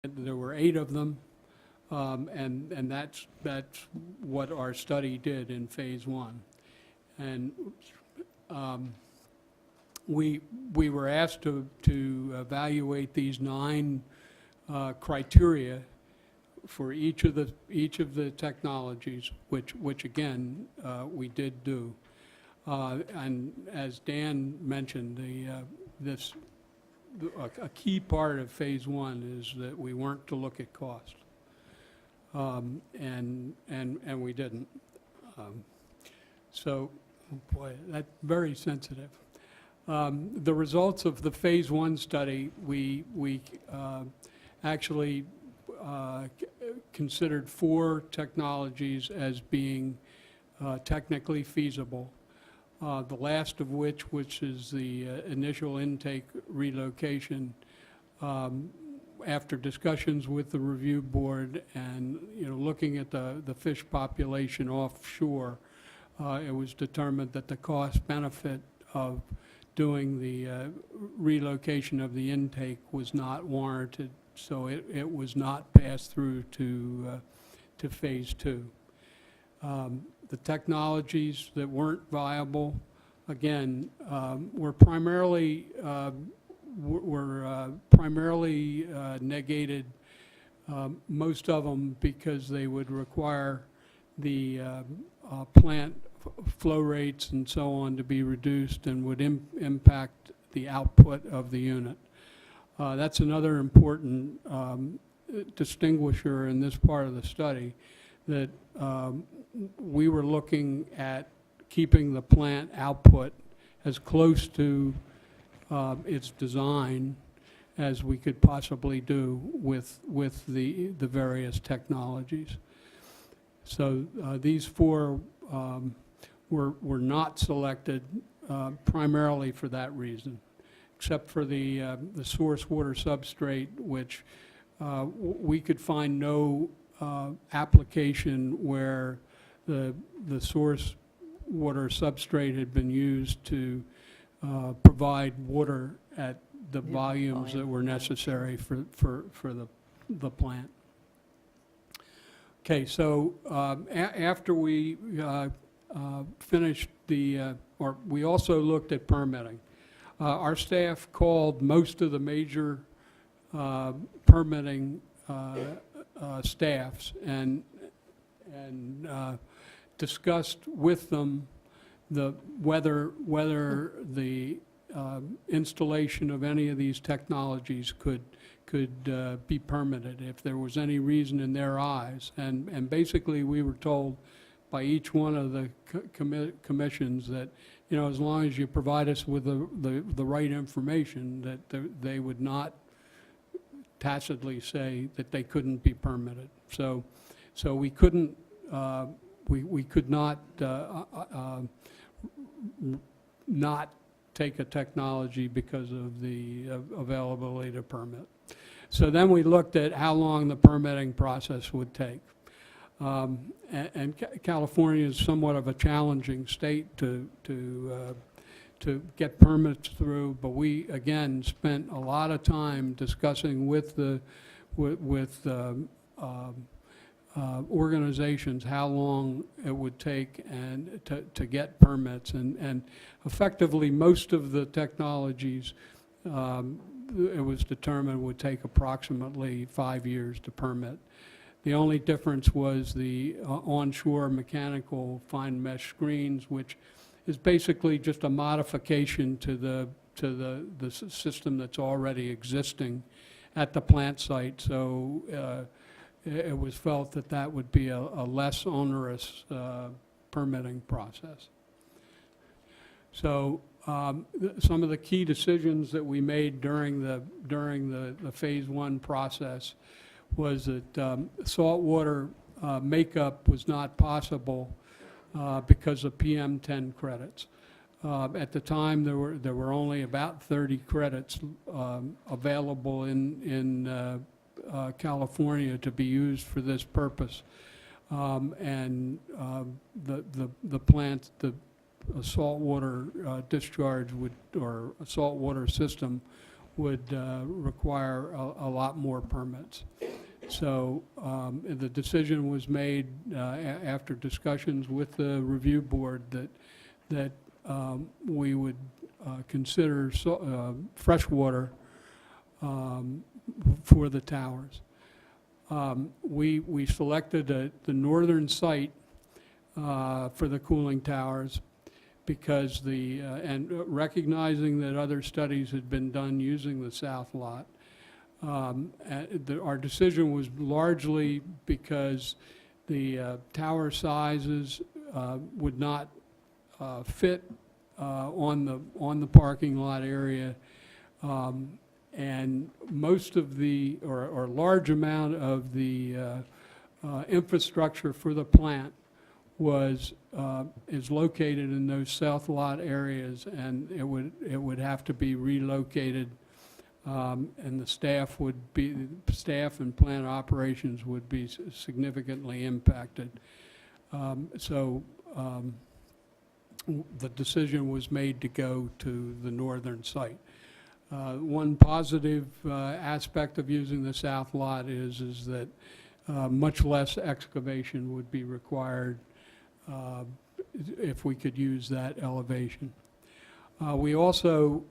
There were 8 of them, and that's what our study did in phase 1. And we were asked to evaluate these 9 criteria for each of the technologies, which again we did do. And as Dan mentioned, a key part of phase 1 is that we weren't to look at cost, and we didn't. So, boy, that's very sensitive. The results of the phase 1 study, we actually considered 4 technologies as being technically feasible. The last of which is the initial intake relocation, after discussions with the review board and looking at the fish population offshore, it was determined that the cost benefit of doing the relocation of the intake was not warranted, so it was not passed through to phase 2. The technologies that weren't viable, again, were primarily negated, most of them because they would require the plant flow rates and so on to be reduced and would impact the output of the unit. That's another important distinguisher in this part of the study, that we were looking at keeping the plant output as close to its design as we could possibly do with the various technologies. So these 4 were not selected primarily for that reason, except for the source water substrate, which we could find no application where the source water substrate had been used to provide water at the volumes that were necessary for the plant. Okay, so after we finished or we also looked at permitting. Our staff called most of the major permitting staffs and discussed with them whether the installation of any of these technologies could be permitted, if there was any reason in their eyes. And basically we were told by each one of the commissions that, as long as you provide us with the right information, that they would not tacitly say that they couldn't be permitted. So we couldn't, we could not not take a technology because of the availability to permit. So then we looked at how long the permitting process would take. And California is somewhat of a challenging state to get permits through, but we again spent a lot of time discussing with organizations how long it would take and to get permits, and effectively most of the technologies it was determined would take approximately 5 years to permit. The only difference was the onshore mechanical fine mesh screens, which is basically just a modification to the system that's already existing at the plant site. So it was felt that that would be a less onerous permitting process. So some of the key decisions that we made during the phase 1 process was that saltwater makeup was not possible because of PM10 credits. At the time, there were only about 30 credits available in California to be used for this purpose, and the plant, a saltwater discharge or a saltwater system would require a lot more permits. So the decision was made after discussions with the review board that we would consider freshwater for the towers. We selected the northern site for the cooling towers because and recognizing that other studies had been done using the south lot. Our decision was largely because the tower sizes would not fit on the parking lot area, and most of the or large amount of the infrastructure for the plant is located in those south lot areas, and it would have to be relocated. And the staff and plant operations would be significantly impacted. So the decision was made to go to the northern site. One positive aspect of using the south lot is that much less excavation would be required if we could use that elevation. We also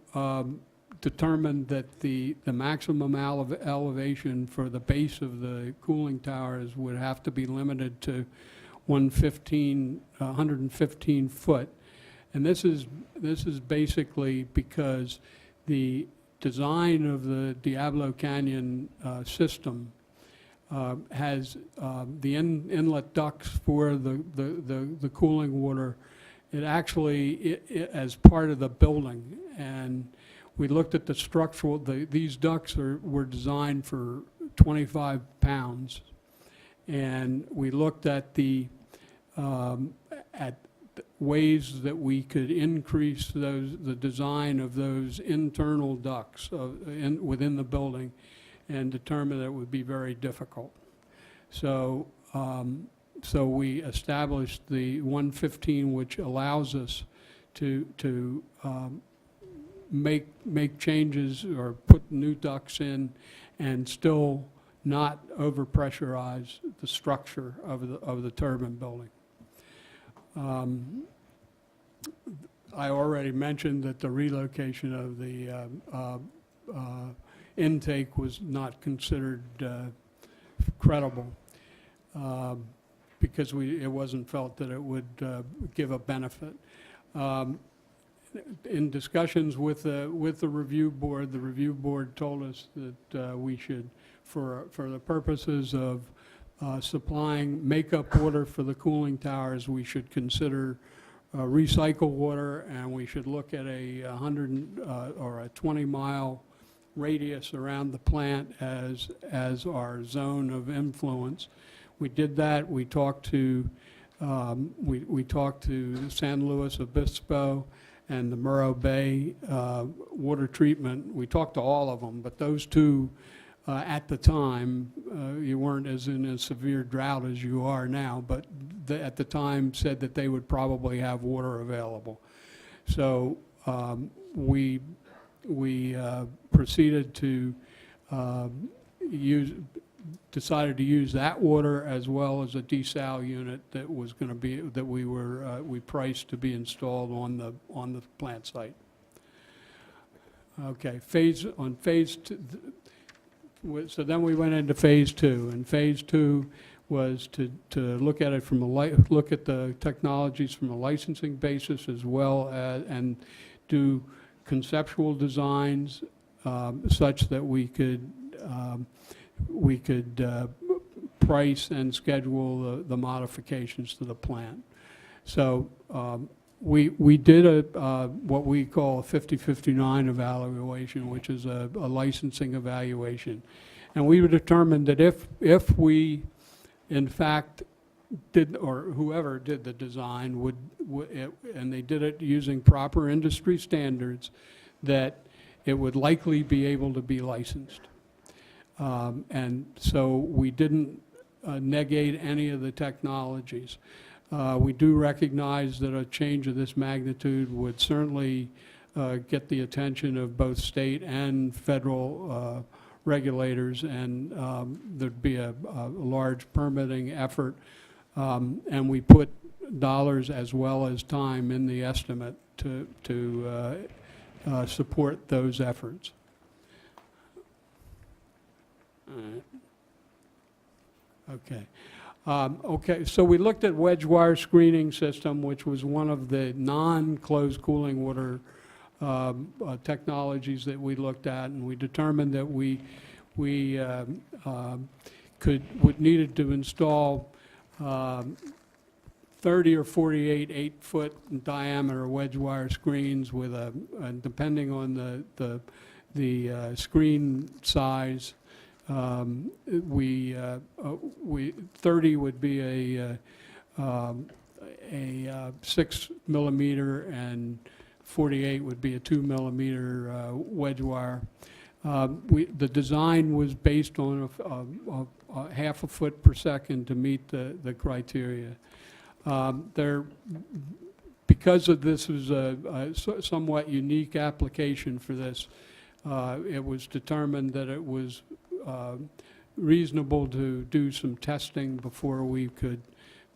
determined that the maximum elevation for the base of the cooling towers would have to be limited to 115 foot. And this is basically because the design of the Diablo Canyon system has the inlet ducts for the cooling water. It actually as part of the building, and we looked at the structural. These ducts were designed for 25 pounds, and we looked at ways that we could increase the design of those internal ducts within the building, and determined that it would be very difficult. So we established the 115, which allows us to make changes or put new ducts in and still not overpressurize the structure of the turbine building. I already mentioned that the relocation of the intake was not considered credible because it wasn't felt that it would give a benefit. In discussions with the review board told us that we should, for the purposes of supplying makeup water for the cooling towers, we should consider recycled water, and we should look at a 100 or a 20-mile radius around the plant as our zone of influence. We did that. We talked to we talked to San Luis Obispo and the Murrow Bay water treatment. We talked to all of them, but those two, at the time, you weren't as in a severe drought as you are now, but at the time said that they would probably have water available. So we proceeded to decided to use that water as well as a desal unit that was going to be we priced to be installed on the plant site. Okay, phase two. So then we went into phase two, and phase two was to look at it from look at the technologies from a licensing basis as well as, and do conceptual designs such that we could price and schedule the modifications to the plant. So we did what we call a 50-59 evaluation, which is a licensing evaluation. And we determined that if we, in fact, did, or whoever did the design would and they did it using proper industry standards, that it would likely be able to be licensed. And so we didn't negate any of the technologies. We do recognize that a change of this magnitude would certainly get the attention of both state and federal regulators, and there'd be a large permitting effort, and we put dollars as well as time in the estimate to support those efforts. All right. Okay. Okay, so we looked at wedge wire screening system, which was one of the non-closed cooling water technologies that we looked at, and we determined that we needed to install 30 or 48 8-foot diameter wedge wire screens with depending on the screen size. 30 would be a 6 millimeter, and 48 would be a 2 millimeter wedge wire. The design was based on a half a foot per second to meet the criteria. Because of this was a somewhat unique application for this, it was determined that it was reasonable to do some testing before we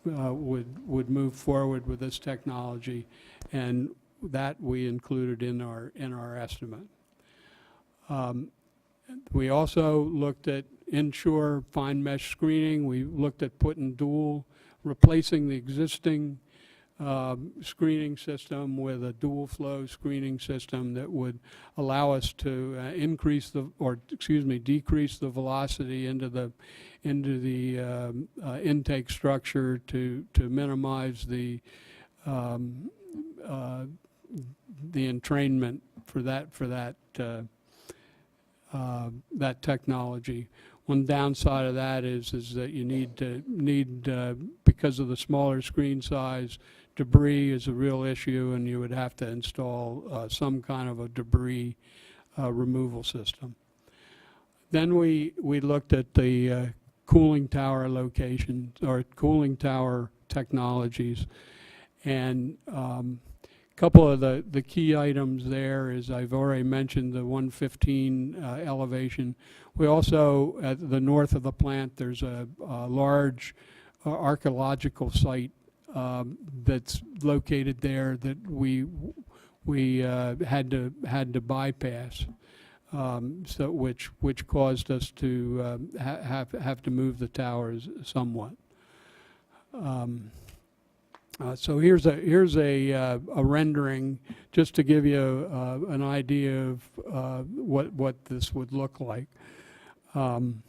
would move forward with this technology, and that we included in our estimate. We also looked at inshore fine mesh screening. We looked at replacing the existing screening system with a dual flow screening system that would allow us to decrease the velocity into the intake structure to minimize the entrainment for that technology. One downside of that is that you need because of the smaller screen size, debris is a real issue, and you would have to install some kind of a debris removal system. Then we looked at the cooling tower locations, or cooling tower technologies, and a couple of the key items there is, I've already mentioned the 115 elevation. We also, at the north of the plant, there's a large archaeological site that's located there that we had to bypass, so which caused us to have to move the towers somewhat. So here's a rendering just to give you an idea of what this would look like. And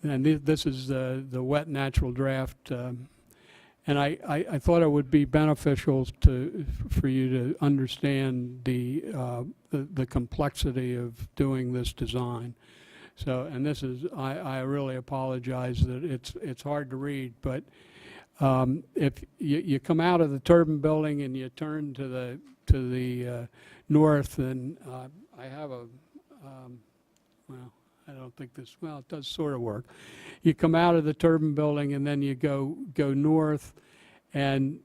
this is the wet natural draft. And I thought it would be beneficial for you to understand the complexity of doing this design. So, and this is, I really apologize that it's hard to read, but if you come out of the turbine building and you turn to the north, and I have well, I don't think this, well, it does sort of work. You come out of the turbine building and then you go north, and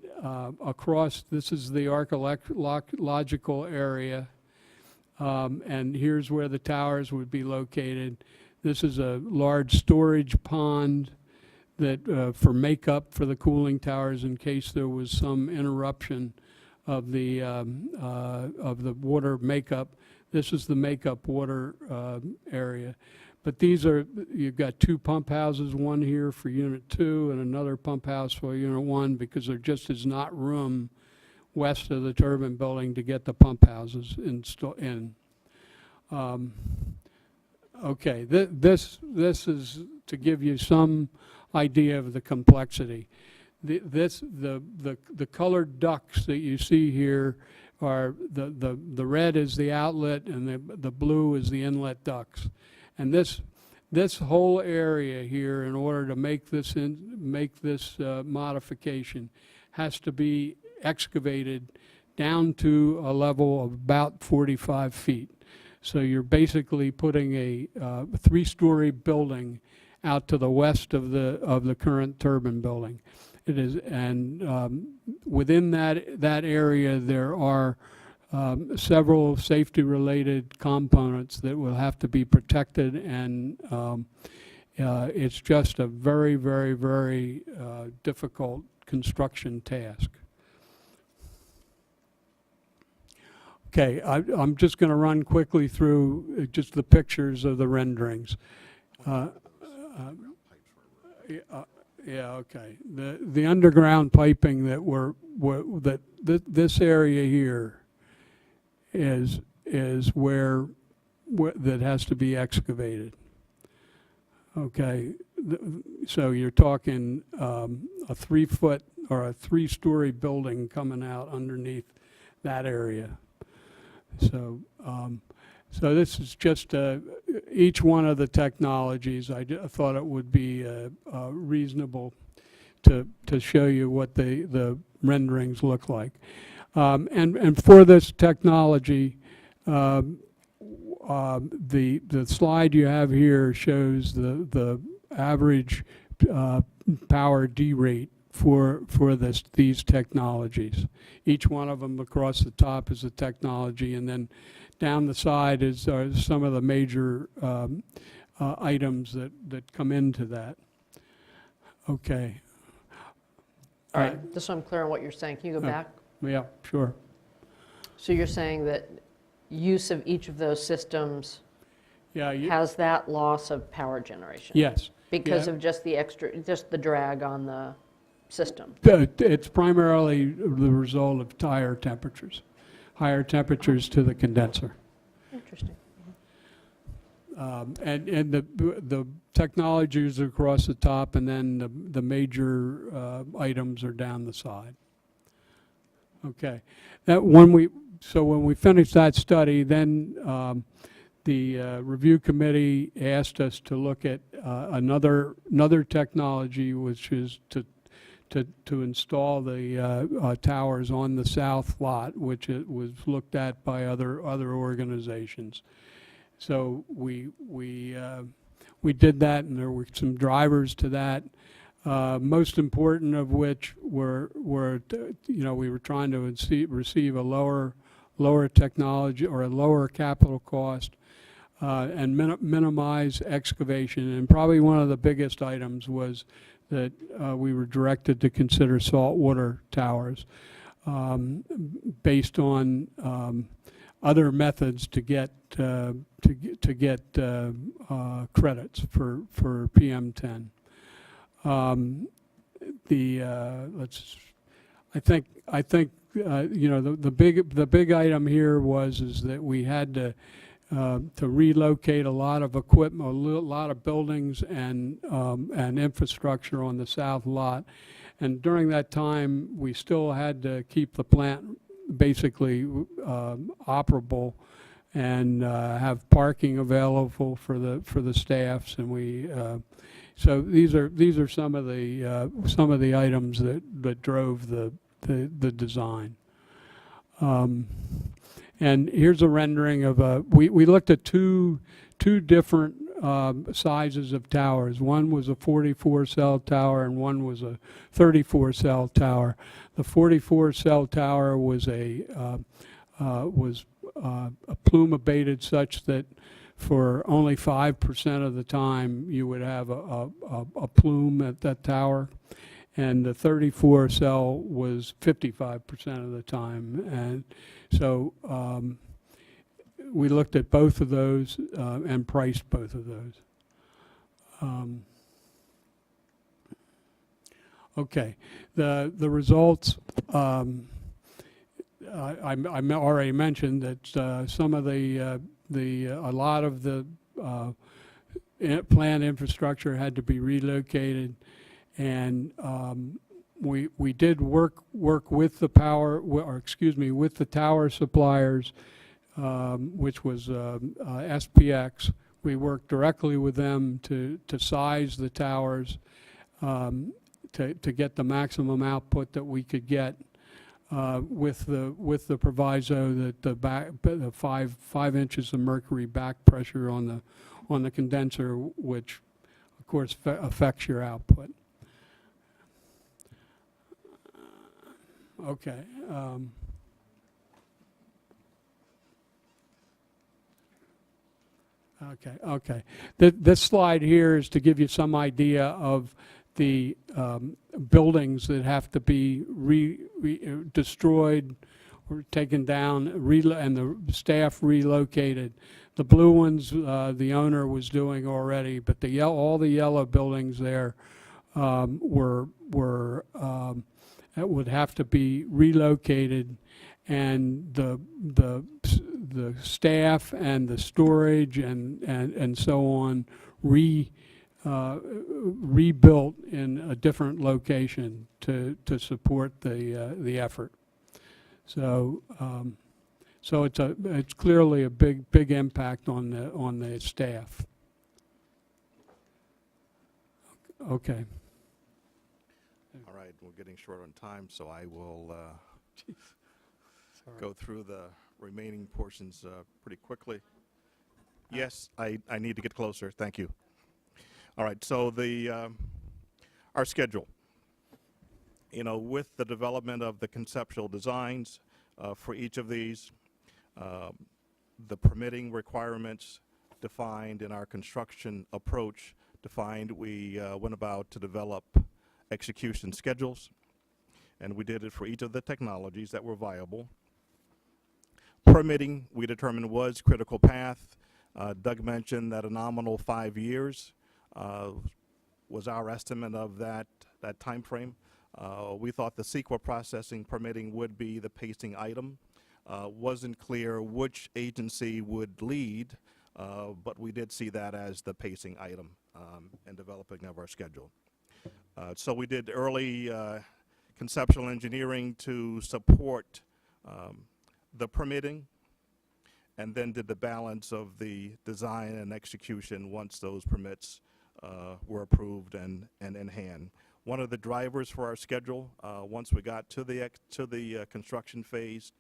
across, this is the archaeological area, and here's where the towers would be located. This is a large storage pond that for makeup for the cooling towers in case there was some interruption of the water makeup. This is the makeup water area. But these are, you've got two pump houses, one here for Unit 2 and another pump house for Unit 1, because there just is not room west of the turbine building to get the pump houses in. Okay, this is to give you some idea of the complexity. The colored ducts that you see here are the red is the outlet, and the blue is the inlet ducts. And this whole area here, in order to make this modification, has to be excavated down to a level of about 45 feet. So you're basically putting a 3-story building out to the west of the current turbine building. It is, and within that area there are several safety-related components that will have to be protected, and it's just a very, very, very difficult construction task. Okay, I'm just going to run quickly through just the pictures of the renderings. Yeah, okay. The underground piping that this area here is where that has to be excavated. Okay, so you're talking a 3-foot or a 3-story building coming out underneath that area. So, so this is just each one of the technologies. I thought it would be reasonable to show you what the renderings look like. And for this technology, the slide you have here shows the average power D rate for these technologies. Each one of them across the top is a technology, and then down the side are some of the major items that come into that. Okay. All right, just so I'm clear on what you're saying, can you go back? Yeah, sure. So you're saying that use of each of those systems Yeah. has that loss of power generation? Yes. Because of just the drag on the system? It's primarily the result of higher temperatures to the condenser. Interesting. And the technologies are across the top, and then the major items are down the side. Okay, when we finished that study, then the review committee asked us to look at another technology, which is to install the towers on the south lot, which it was looked at by other organizations. So we did that, and there were some drivers to that. Most important of which were we were trying to receive a lower technology or a lower capital cost, and minimize excavation. And probably one of the biggest items was that we were directed to consider saltwater towers, based on other methods to get credits for PM10. I think the big item here is that we had to relocate a lot of equipment, a lot of buildings and infrastructure on the south lot. And during that time, we still had to keep the plant basically operable and have parking available for the staffs. And so these are some of the items that drove the design. And here's a rendering of we looked at two different sizes of towers. One was a 44-cell tower, and one was a 34-cell tower. The 44-cell tower was plume abated such that for only 5% of the time you would have a plume at that tower, and the 34-cell was 55% of the time. And so we looked at both of those and priced both of those. Okay, the results. I already mentioned that some of a lot of the plant infrastructure had to be relocated, and we did work with the with the tower suppliers, which was SPX. We worked directly with them to size the towers to get the maximum output that we could get, with the proviso that the 5 inches of mercury back pressure on the condenser, which of course affects your output. Okay. Okay, okay. This slide here is to give you some idea of the buildings that have to be destroyed or taken down, and the staff relocated. The blue ones, the owner was doing already, but all the yellow buildings there would have to be relocated, and the staff and the storage and so on rebuilt in a different location to support the effort. So so it's clearly a big impact on the staff. Okay. All right, we're getting short on time, so I will go through the remaining portions pretty quickly. Yes, I need to get closer. Thank you. All right, so our schedule. You know, with the development of the conceptual designs for each of these, the permitting requirements defined in our construction approach defined, we went about to develop execution schedules, and we did it for each of the technologies that were viable. Permitting, we determined, was critical path. Doug mentioned that a nominal 5 years was our estimate of that time frame. We thought the CEQA processing permitting would be the pacing item. Wasn't clear which agency would lead, but we did see that as the pacing item in developing of our schedule. So we did early conceptual engineering to support the permitting, and then did the balance of the design and execution once those permits were approved and in hand. One of the drivers for our schedule, once we got to the construction phase,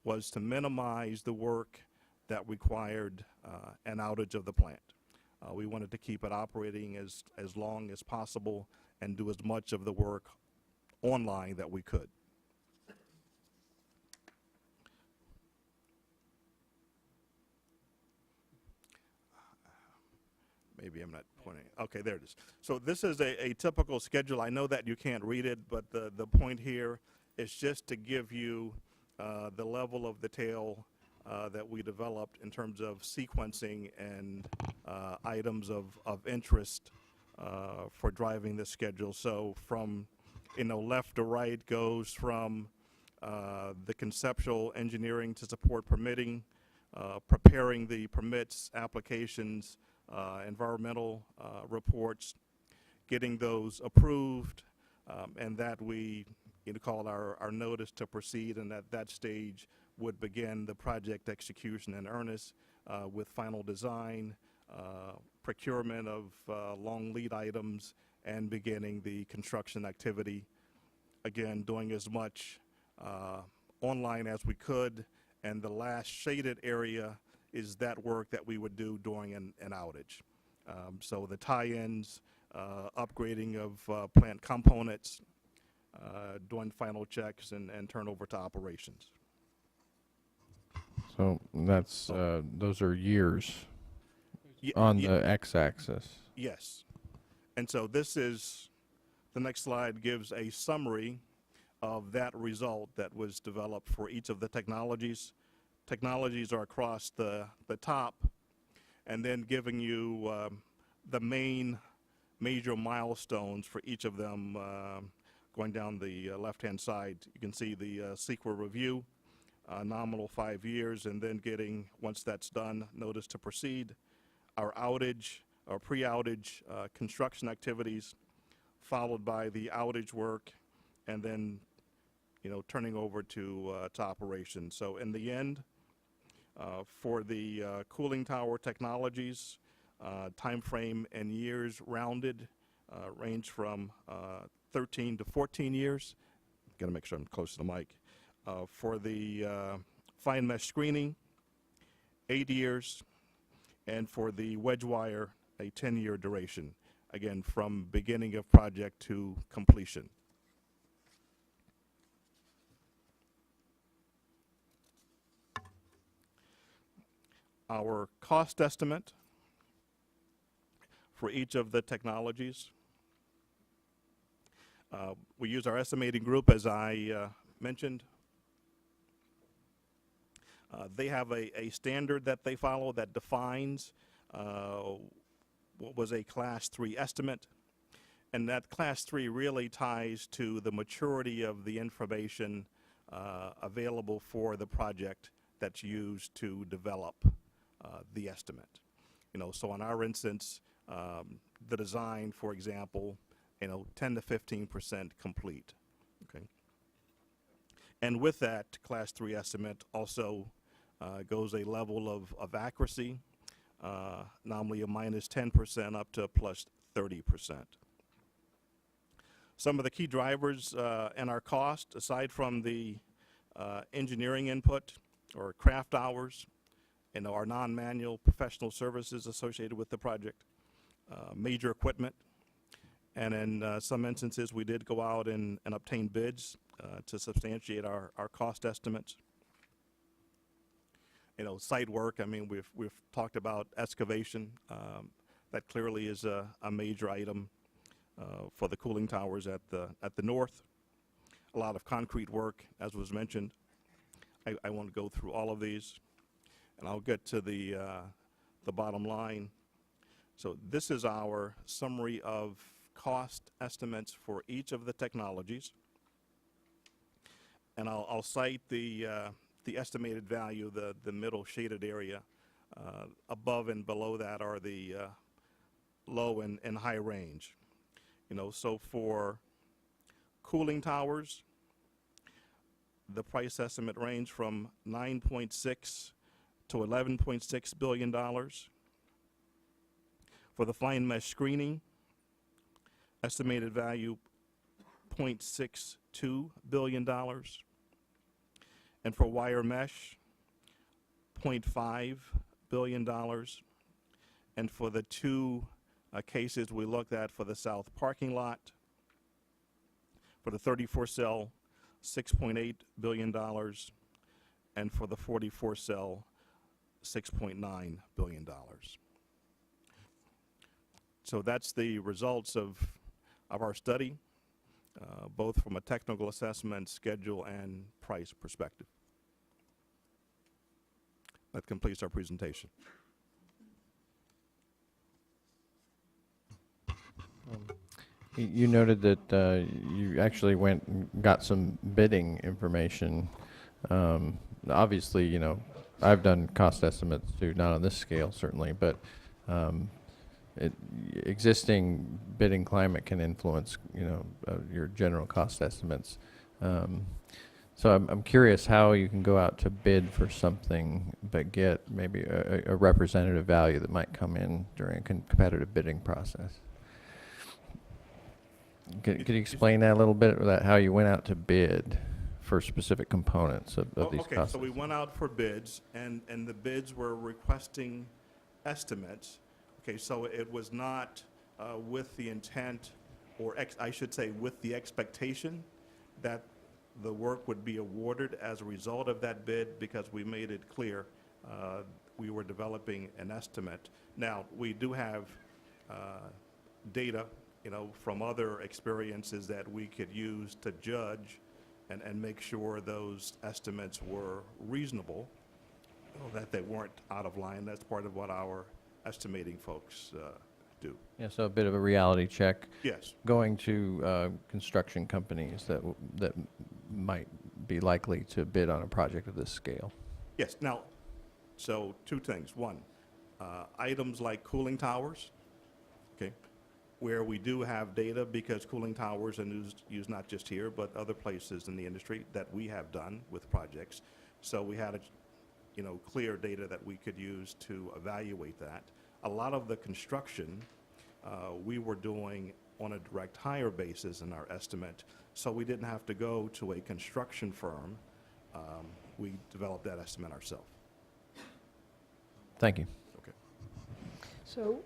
was to minimize the work that required an outage of the plant. We wanted to keep it operating as long as possible and do as much of the work online that we could. Maybe I'm not pointing. Okay, there it is. So this is a typical schedule. I know that you can't read it, but the point here is just to give you the level of detail that we developed in terms of sequencing and items of interest for driving this schedule. So from, left to right goes from the conceptual engineering to support permitting, preparing the permits, applications, environmental reports, getting those approved, and that we call our notice to proceed, and at that stage would begin the project execution in earnest with final design, procurement of long lead items, and beginning the construction activity. Again, doing as much online as we could, and the last shaded area is that work that we would do during an outage. So the tie-ins, upgrading of plant components, doing final checks, and turnover to operations. So that's those are years on the x-axis. Yes. And so the next slide gives a summary of that result that was developed for each of the technologies. Technologies are across the top, and then giving you the major milestones for each of them. Going down the left-hand side, you can see the CEQA review, nominal 5 years, and then getting, once that's done, notice to proceed. Our outage, our pre-outage construction activities, followed by the outage work, and then turning over to operations. So in the end, for the cooling tower technologies, time frame and years rounded range from 13 to 14 years. Got to make sure I'm close to the mic. For the fine mesh screening, 8 years, and for the wedge wire, a 10-year duration. Again, from beginning of project to completion. Our cost estimate for each of the technologies. We use our estimating group, as I mentioned. They have a standard that they follow that defines what was a Class 3 estimate. And that Class 3 really ties to the maturity of the information available for the project that's used to develop the estimate. So in our instance, the design, for example, 10 to 15% complete. Okay. And with that Class 3 estimate also goes a level of accuracy, normally a minus 10% up to a plus 30%. Some of the key drivers in our cost, aside from the engineering input or craft hours, our non-manual professional services associated with the project, major equipment, and in some instances we did go out and obtain bids to substantiate our cost estimates. Site work, we've talked about excavation. That clearly is a major item for the cooling towers at the north. A lot of concrete work, as was mentioned. I won't go through all of these, and I'll get to the bottom line. So this is our summary of cost estimates for each of the technologies, and I'll cite the estimated value, the middle shaded area. Above and below that are the low and high range. So for cooling towers, the price estimate range from $9.6 to $11.6 billion. For the fine mesh screening, estimated value $0.62 billion. And for wire mesh, $0.5 billion. And for the two cases we looked at for the south parking lot, for the 34 cell, $6.8 billion, and for the 44 cell, $6.9 billion. So that's the results of our study, both from a technical assessment, schedule, and price perspective. That completes our presentation. You noted that you actually went and got some bidding information. Obviously, I've done cost estimates too, not on this scale certainly, but existing bidding climate can influence, your general cost estimates. So I'm curious how you can go out to bid for something but get maybe a representative value that might come in during a competitive bidding process. Could you explain that a little bit, about how you went out to bid for specific components of these costs? Okay, so we went out for bids, and the bids were requesting estimates. Okay, so it was not with the intent, or I should say with the expectation that the work would be awarded as a result of that bid, because we made it clear we were developing an estimate. Now, we do have data from other experiences that we could use to judge and make sure those estimates were reasonable, that they weren't out of line. That's part of what our estimating folks do. Yeah, so a bit of a reality check. Yes. Going to construction companies that might be likely to bid on a project of this scale. Yes. Now, so two things. One, items like cooling towers, okay, where we do have data, because cooling towers are used not just here, but other places in the industry that we have done with projects. So we had clear data that we could use to evaluate that. A lot of the construction we were doing on a direct hire basis in our estimate, so we didn't have to go to a construction firm. We developed that estimate ourselves. Thank you. Okay. So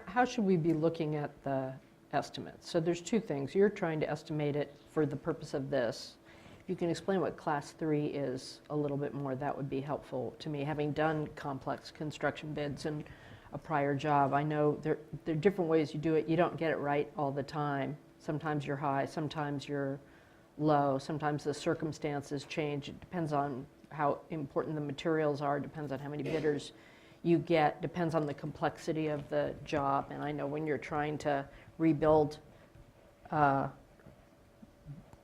how should we be looking at the estimates? So there's two things. You're trying to estimate it for the purpose of this. If you can explain what Class 3 is a little bit more, that would be helpful to me, having done complex construction bids. And a prior job. I know there are different ways you do it. You don't get it right all the time. Sometimes you're high, sometimes you're low, sometimes the circumstances change. It depends on how important the materials are, depends on how many bidders you get, depends on the complexity of the job. And I know when you're trying to rebuild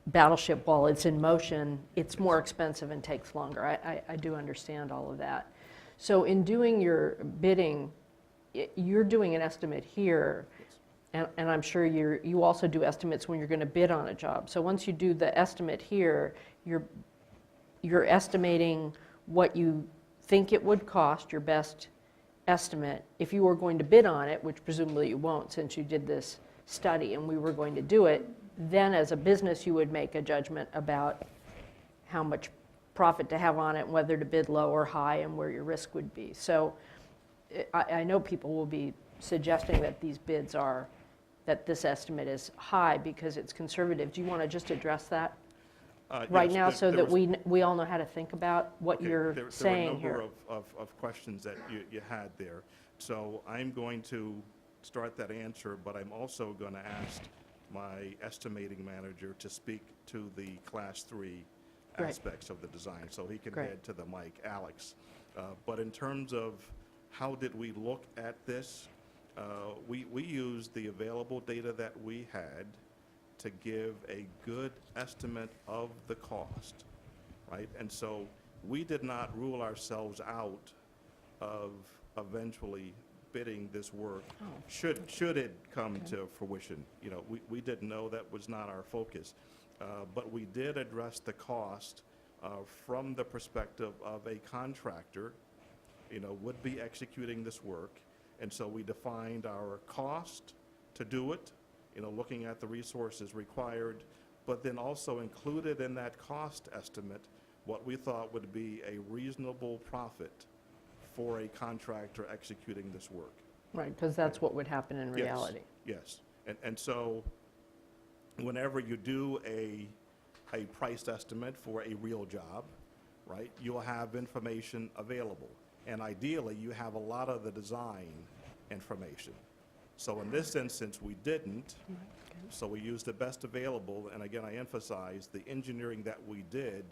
battleship while it's in motion, it's more expensive and takes longer. I do understand all of that. So in doing your bidding, you're doing an estimate here, and I'm sure you also do estimates when you're going to bid on a job. So once you do the estimate here, you're estimating what you think it would cost, your best estimate. If you were going to bid on it, which presumably you won't since you did this study and we were going to do it, then as a business you would make a judgment about how much profit to have on it, whether to bid low or high, and where your risk would be. So I know people will be suggesting that these bids are, that this estimate is high because it's conservative. Do you want to just address that right Yes, now so that was- we all know how to think about what Okay, you're there saying were a here? number of questions that you had there. So I'm going to start that answer, but I'm also going to ask my estimating manager to speak to the Class 3 Great. aspects of the design, so he can Great. head to the mic, Alex. But in terms of how did we look at this, we used the available data that we had to give a good estimate of the cost, right? And so we did not rule ourselves out of eventually bidding this work, Oh. should it come Okay. to fruition. You know, we didn't know, that was not our focus. But we did address the cost from the perspective of a contractor, you know, would be executing this work. And so we defined our cost to do it, you know, looking at the resources required, but then also included in that cost estimate what we thought would be a reasonable profit for a contractor executing this work. Right, because that's what would happen in Yes, reality. Yes, and so whenever you do a price estimate for a real job, right, you'll have information available. And ideally, you have a lot of the design information. So in this instance, we didn't, so we used the best available, and again, I emphasize, the engineering that we did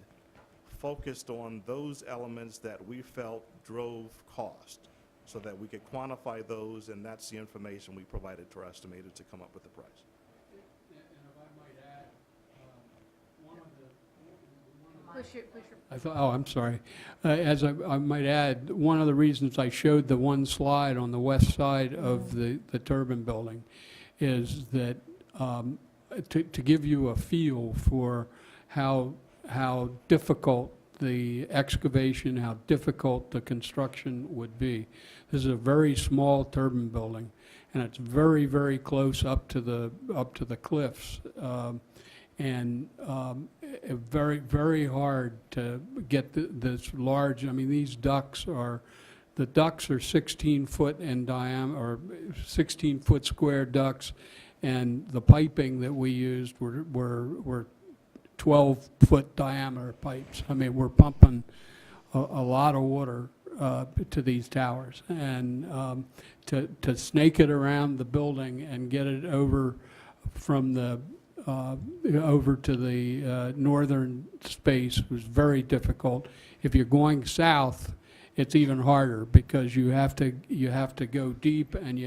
focused on those elements that we felt drove cost, so that we could quantify those, and that's the information we provided to our estimator to come up with the price. And if I might add, one of the, Push your. I'm sorry. As I might add, one of the reasons I showed the one slide on the west side of the turbine building is that to give you a feel for how difficult the excavation, how difficult the construction would be. This is a very small turbine building, and it's very, very close up to the cliffs. Very, very hard to get this large. I mean, these ducts are 16 foot in diameter, or 16 foot square ducts, and the piping that we used were 12 foot diameter pipes. I mean, we're pumping a lot of water to these towers, and to snake it around the building and get it over from the over to the northern space was very difficult. If you're going south, it's even harder because you have to go deep, and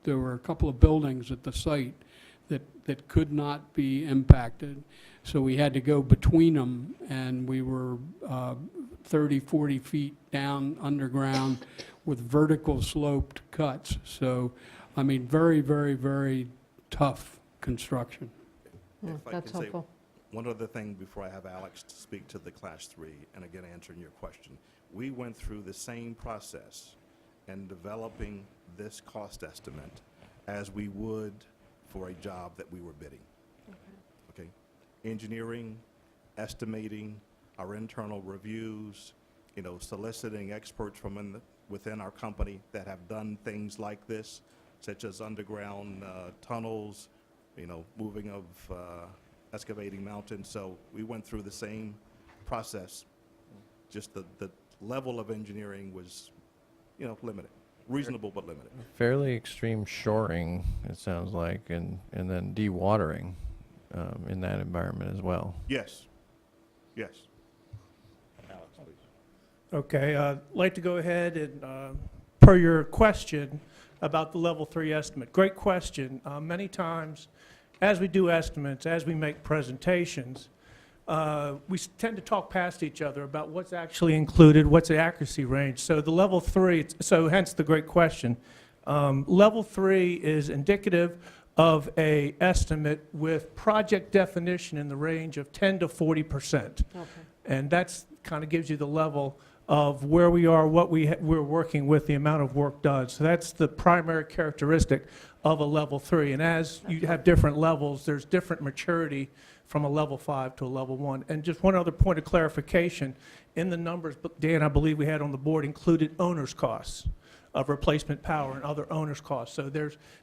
there were a couple of buildings at the site that could not be impacted, so we had to go between them, and we were 30, 40 feet down underground with vertical sloped cuts. So, I mean, very, very, very tough construction. Mm, If I that's could say helpful. one other thing before I have Alex to speak to the Class 3, and again, answering your question. We went through the same process in developing this cost estimate as we would for a job that we were bidding. Okay? Engineering, estimating, our internal reviews, you know, soliciting experts from within our company that have done things like this, such as underground tunnels, you know, moving of excavating mountains. So we went through the same process. Just the level of engineering was, you know, limited. reasonable but limited. Fairly extreme shoring, it sounds like, and then dewatering in that environment as well. Yes, yes. Alex, please. Okay, I'd like to go ahead and, per your question about the level 3 estimate, great question. Many times, as we do estimates, as we make presentations, we tend to talk past each other about what's actually included, what's the accuracy range. So the level 3, so hence the great question. Level 3 is indicative of a estimate with project definition in the range of 10 to 40%. Okay. And that's kind of gives you the level of where we are, what we're working with, the amount of work done. So that's the primary characteristic of a level 3. And as you have different levels, there's different maturity from a level 5 to a level 1. And just one other point of clarification, in the numbers, Dan, I believe we had on the board included owner's costs of replacement power and other owner's costs. So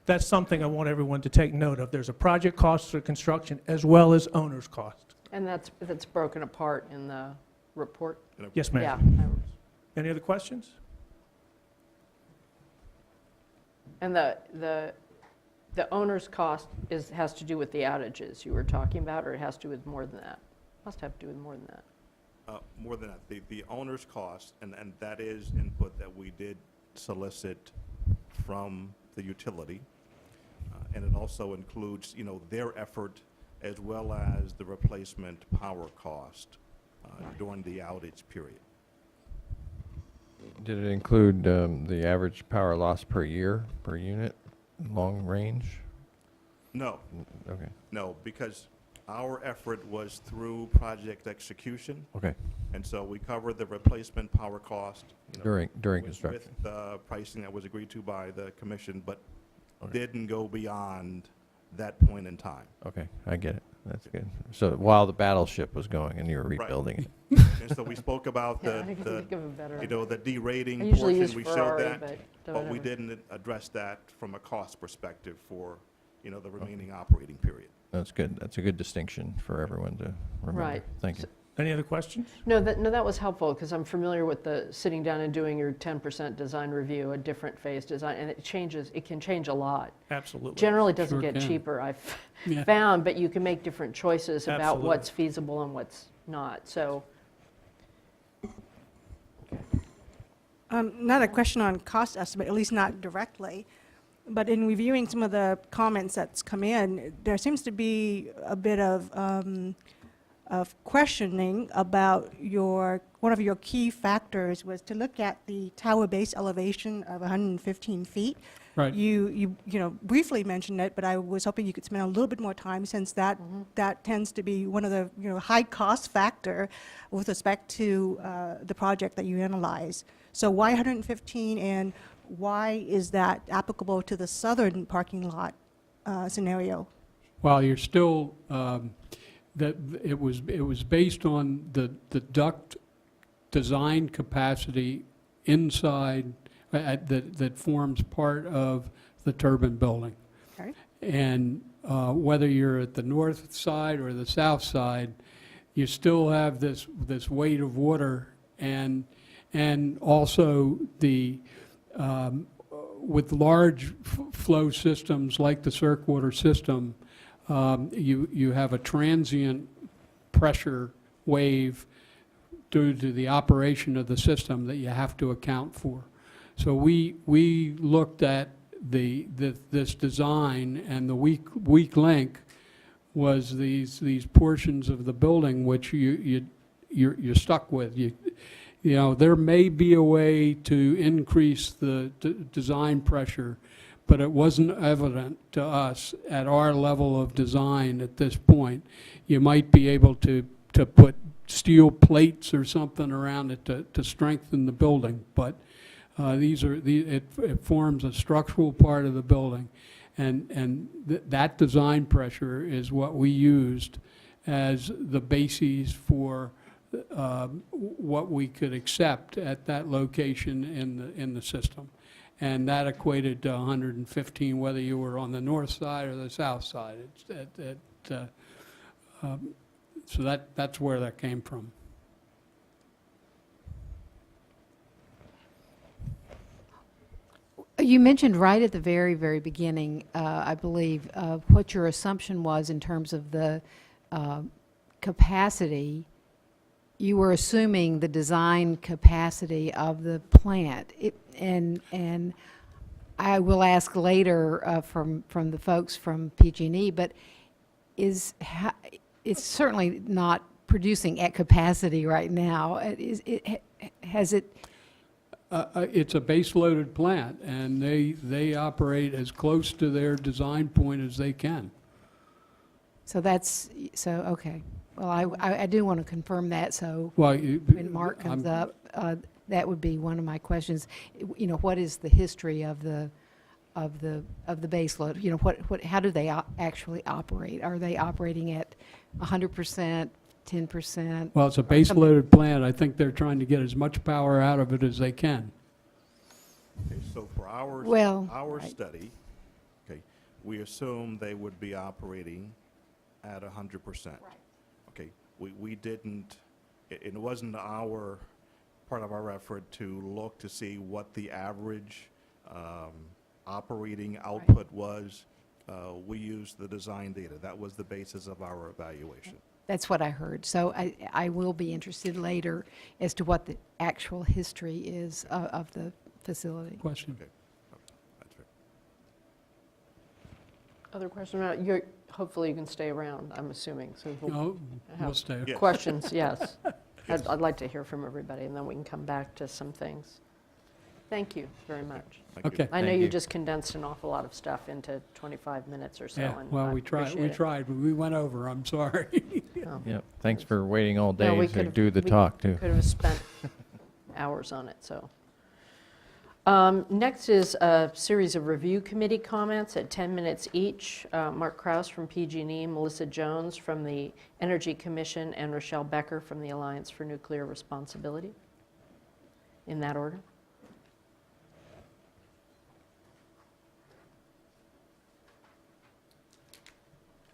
that's something I want everyone to take note of. There's a project cost for construction as well as owner's cost. And that's broken apart in the report? Yes, ma'am. Yeah. Any other questions? And the owner's cost has to do with the outages you were talking about, or it has to do with more than that? Must have to do with more than that. More than that, the owner's cost, and that is input that we did solicit from the utility, and it also includes, their effort as well as the replacement power cost during the outage period. Did it include the average power loss per year, per unit, long range? No, Okay, no, because our effort was through project execution, okay, and so we covered the replacement power cost during with construction. the pricing that was agreed to by the commission, but Okay. didn't go beyond that point in time. Okay, I get it. That's good. So while the battleship was going and you were Right. rebuilding it. And so we spoke about Yeah, I the, can think of a better. the derating I usually use portion, we showed Ferrari, that, but but we whatever. didn't address that from a cost perspective for, the remaining operating period. That's good. That's a good distinction for everyone to remember. Right. Thank you. Any other questions? No, that was helpful, because I'm familiar with the sitting down and doing your 10% design review, a different phase design, and it can change a lot. Absolutely. Generally, it doesn't Sure get can. cheaper, I've Yeah. found, but you can make different choices about Absolutely. what's feasible and what's not, so. Not a question on cost estimate, at least not directly, but in reviewing some of the comments that's come in, there seems to be a bit of questioning about one of your key factors was to look at the tower base elevation of 115 feet. Right. You briefly mentioned it, but I was hoping you could spend a little bit more time, since that tends to be one of the high cost factor with respect to the project that you analyze. So why 115, and why is that applicable to the southern parking lot scenario? Well, you're still, that it was based on the duct design capacity inside, that forms part of the turbine building. Okay. And whether you're at the north side or the south side, you still have this weight of water, and also with large flow systems like the circ water system, you have a transient pressure wave due to the operation of the system that you have to account for. So we looked at this design, and the weak link was these portions of the building which you're stuck with. There may be a way to increase the design pressure, but it wasn't evident to us at our level of design at this point. You might be able to put steel plates or something around it to strengthen the building, but it forms a structural part of the building, and that design pressure is what we used as the basis for what we could accept at that location in the system. And that equated to 115, whether you were on the north side or the south side. So that's where that came from. You mentioned right at the very, very beginning, I believe, what your assumption was in terms of the capacity. You were assuming the design capacity of the plant. And I will ask later from the folks from PG&E, but it's certainly not producing at capacity right now. Has it? It's a base-loaded plant, and they operate as close to their design point as they can. So okay. Well, I do want to confirm that, so Well, when Mark comes up, that would be one of my questions. You know, what is the history of the base load? You know, how do they actually operate? Are they operating at 100%, 10%? Well, it's a base-loaded plant. I think they're trying to get as much power out of it as they can. Okay, so for our Right. study, okay, we assume they would be operating at 100%. Right. Okay, we didn't, it wasn't our, part of our effort to look to see what the average operating output was. We used the design data. That was the basis of our evaluation. That's what I heard. So I will be interested later as to what the actual history is of the facility. Question? Okay, that's right. Other question about, hopefully you can stay around, I'm assuming, so we'll No, we'll have stay. Yes. questions, yes. I'd like to hear from everybody, and then we can come back to some things. Thank you very much. Thank you. Okay. I know Thank you you. just condensed an awful lot of stuff into 25 minutes or so. Yeah, and well, I we appreciate it. tried, but we went over. I'm sorry. Oh. Yep, thanks for waiting all No, we day to could've- do the we talk, too. Could have spent hours on it, so. Next is a series of review committee comments at 10 minutes each. Mark Kraus from PG&E, Melissa Jones from the Energy Commission, and Rochelle Becker from the Alliance for Nuclear Responsibility. In that order.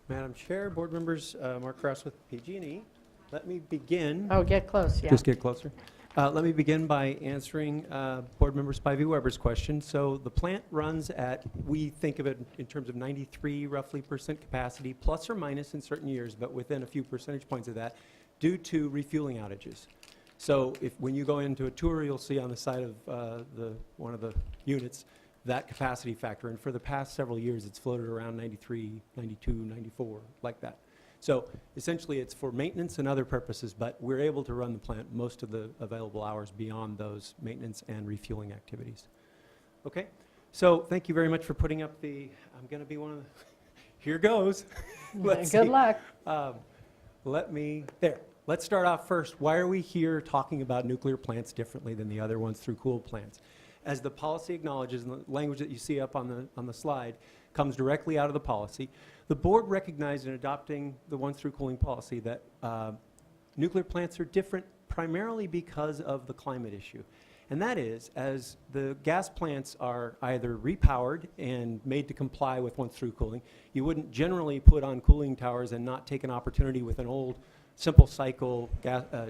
Madam Chair, board members, Mark Kraus with PG&E. Let me begin. Oh, get close, yeah. Just get closer. Let me begin by answering board member Spivey Weber's question. So the plant runs at, we think of it in terms of 93 roughly % capacity, plus or minus in certain years, but within a few percentage points of that, due to refueling outages. So when you go into a tour, you'll see on the side of one of the units that capacity factor. And for the past several years, it's floated around 93, 92, 94, like that. So essentially, it's for maintenance and other purposes, but we're able to run the plant most of the available hours beyond those maintenance and refueling activities. Okay, so thank you very much for putting up I'm going to be one of the, here goes. Let's Good see. luck. Let's start off first. Why are we here talking about nuclear plants differently than the other ones through cooled plants? As the policy acknowledges, and the language that you see up on the slide comes directly out of the policy, the board recognized in adopting the once-through cooling policy that nuclear plants are different primarily because of the climate issue. And that is, as the gas plants are either repowered and made to comply with once-through cooling, you wouldn't generally put on cooling towers and not take an opportunity with an old simple cycle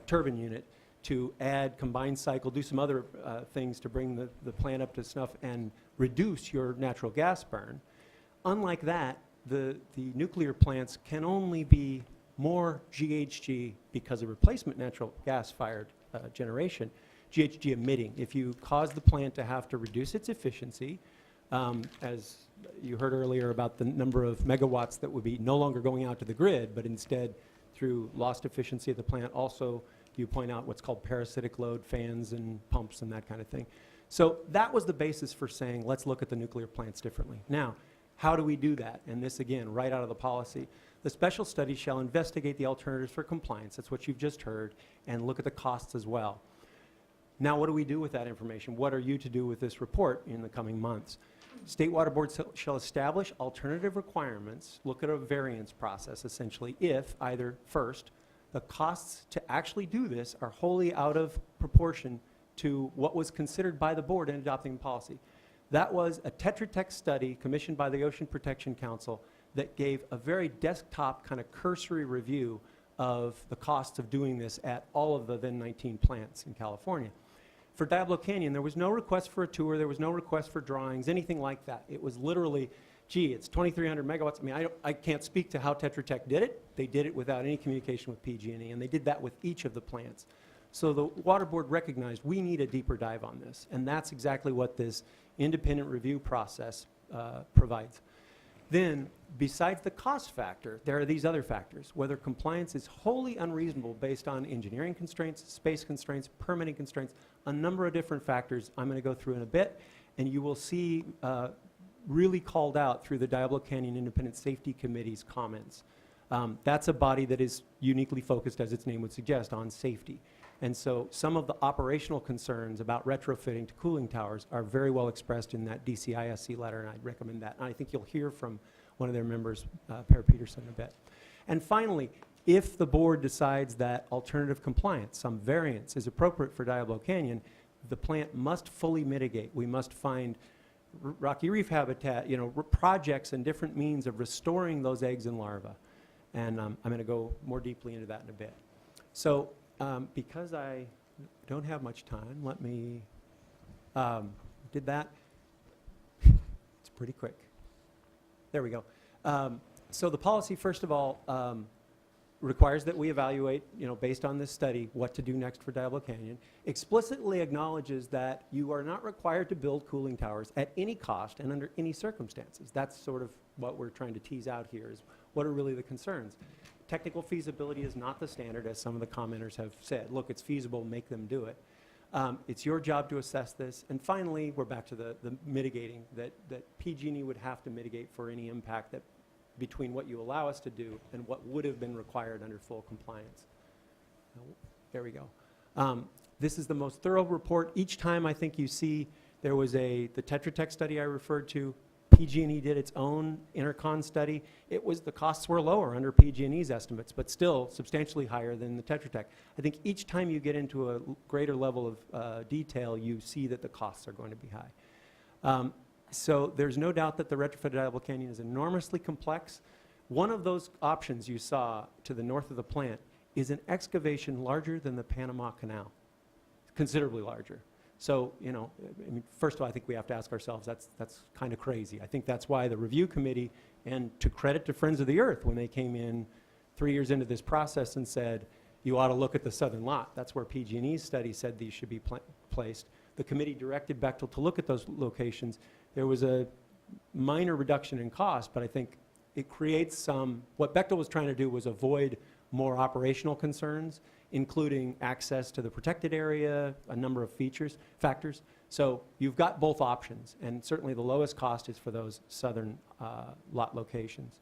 turbine unit to add combined cycle, do some other things to bring the plant up to snuff and reduce your natural gas burn. Unlike that, the nuclear plants can only be more GHG because of replacement natural gas-fired generation, GHG emitting. If you cause the plant to have to reduce its efficiency, as you heard earlier about the number of megawatts that would be no longer going out to the grid, but instead through lost efficiency of the plant, also you point out what's called parasitic load, fans and pumps and that kind of thing. So that was the basis for saying, let's look at the nuclear plants differently. Now, how do we do that? And this, again, right out of the policy. The special study shall investigate the alternatives for compliance, that's what you've just heard, and look at the costs as well. Now, what do we do with that information? What are you to do with this report in the coming months? State water boards shall establish alternative requirements, look at a variance process, essentially, if either, first, the costs to actually do this are wholly out of proportion to what was considered by the board in adopting the policy. That was a Tetra Tech study commissioned by the Ocean Protection Council that gave a very desktop kind of cursory review of the costs of doing this at all of the then 19 plants in California. For Diablo Canyon, there was no request for a tour, there was no request for drawings, anything like that. It was literally, gee, it's 2,300 megawatts. I mean, I can't speak to how Tetra Tech did it. They did it without any communication with PG&E, and they did that with each of the plants. So the Water Board recognized we need a deeper dive on this, and that's exactly what this independent review process provides. Then, besides the cost factor, there are these other factors, whether compliance is wholly unreasonable based on engineering constraints, space constraints, permitting constraints, a number of different factors I'm going to go through in a bit, and you will see really called out through the Diablo Canyon Independent Safety Committee's comments. That's a body that is uniquely focused, as its name would suggest, on safety. And so some of the operational concerns about retrofitting to cooling towers are very well expressed in that DCISC letter, and I'd recommend that. And I think you'll hear from one of their members, Per Peterson, in a bit. And finally, if the board decides that alternative compliance, some variance, is appropriate for Diablo Canyon, the plant must fully mitigate. We must find rocky reef habitat, projects and different means of restoring those eggs and larvae. And I'm going to go more deeply into that in a bit. So because I don't have much time, let me, did that? It's pretty quick. There we go. So the policy, first of all, requires that we evaluate, based on this study, what to do next for Diablo Canyon. Explicitly acknowledges that you are not required to build cooling towers at any cost and under any circumstances. That's sort of what we're trying to tease out here, is what are really the concerns. Technical feasibility is not the standard, as some of the commenters have said. Look, it's feasible, make them do it. It's your job to assess this. And finally, we're back to the mitigating, that PG&E would have to mitigate for any impact that between what you allow us to do and what would have been required under full compliance. There we go. This is the most thorough report. Each time I think you see there was the Tetra Tech study I referred to, PG&E did its own intercon study. The costs were lower under PG&E's estimates, but still substantially higher than the Tetra Tech. I think each time you get into a greater level of detail, you see that the costs are going to be high. So there's no doubt that the retrofitted Diablo Canyon is enormously complex. One of those options you saw to the north of the plant is an excavation larger than the Panama Canal, considerably larger. So, first of all, I think we have to ask ourselves, that's kind of crazy. I think that's why the review committee, and to credit to Friends of the Earth, when they came in 3 years into this process and said, you ought to look at the southern lot. That's where PG&E's study said these should be placed. The committee directed Bechtel to look at those locations. There was a minor reduction in cost, but I think it creates what Bechtel was trying to do was avoid more operational concerns, including access to the protected area, a number of factors. So you've got both options, and certainly the lowest cost is for those southern lot locations.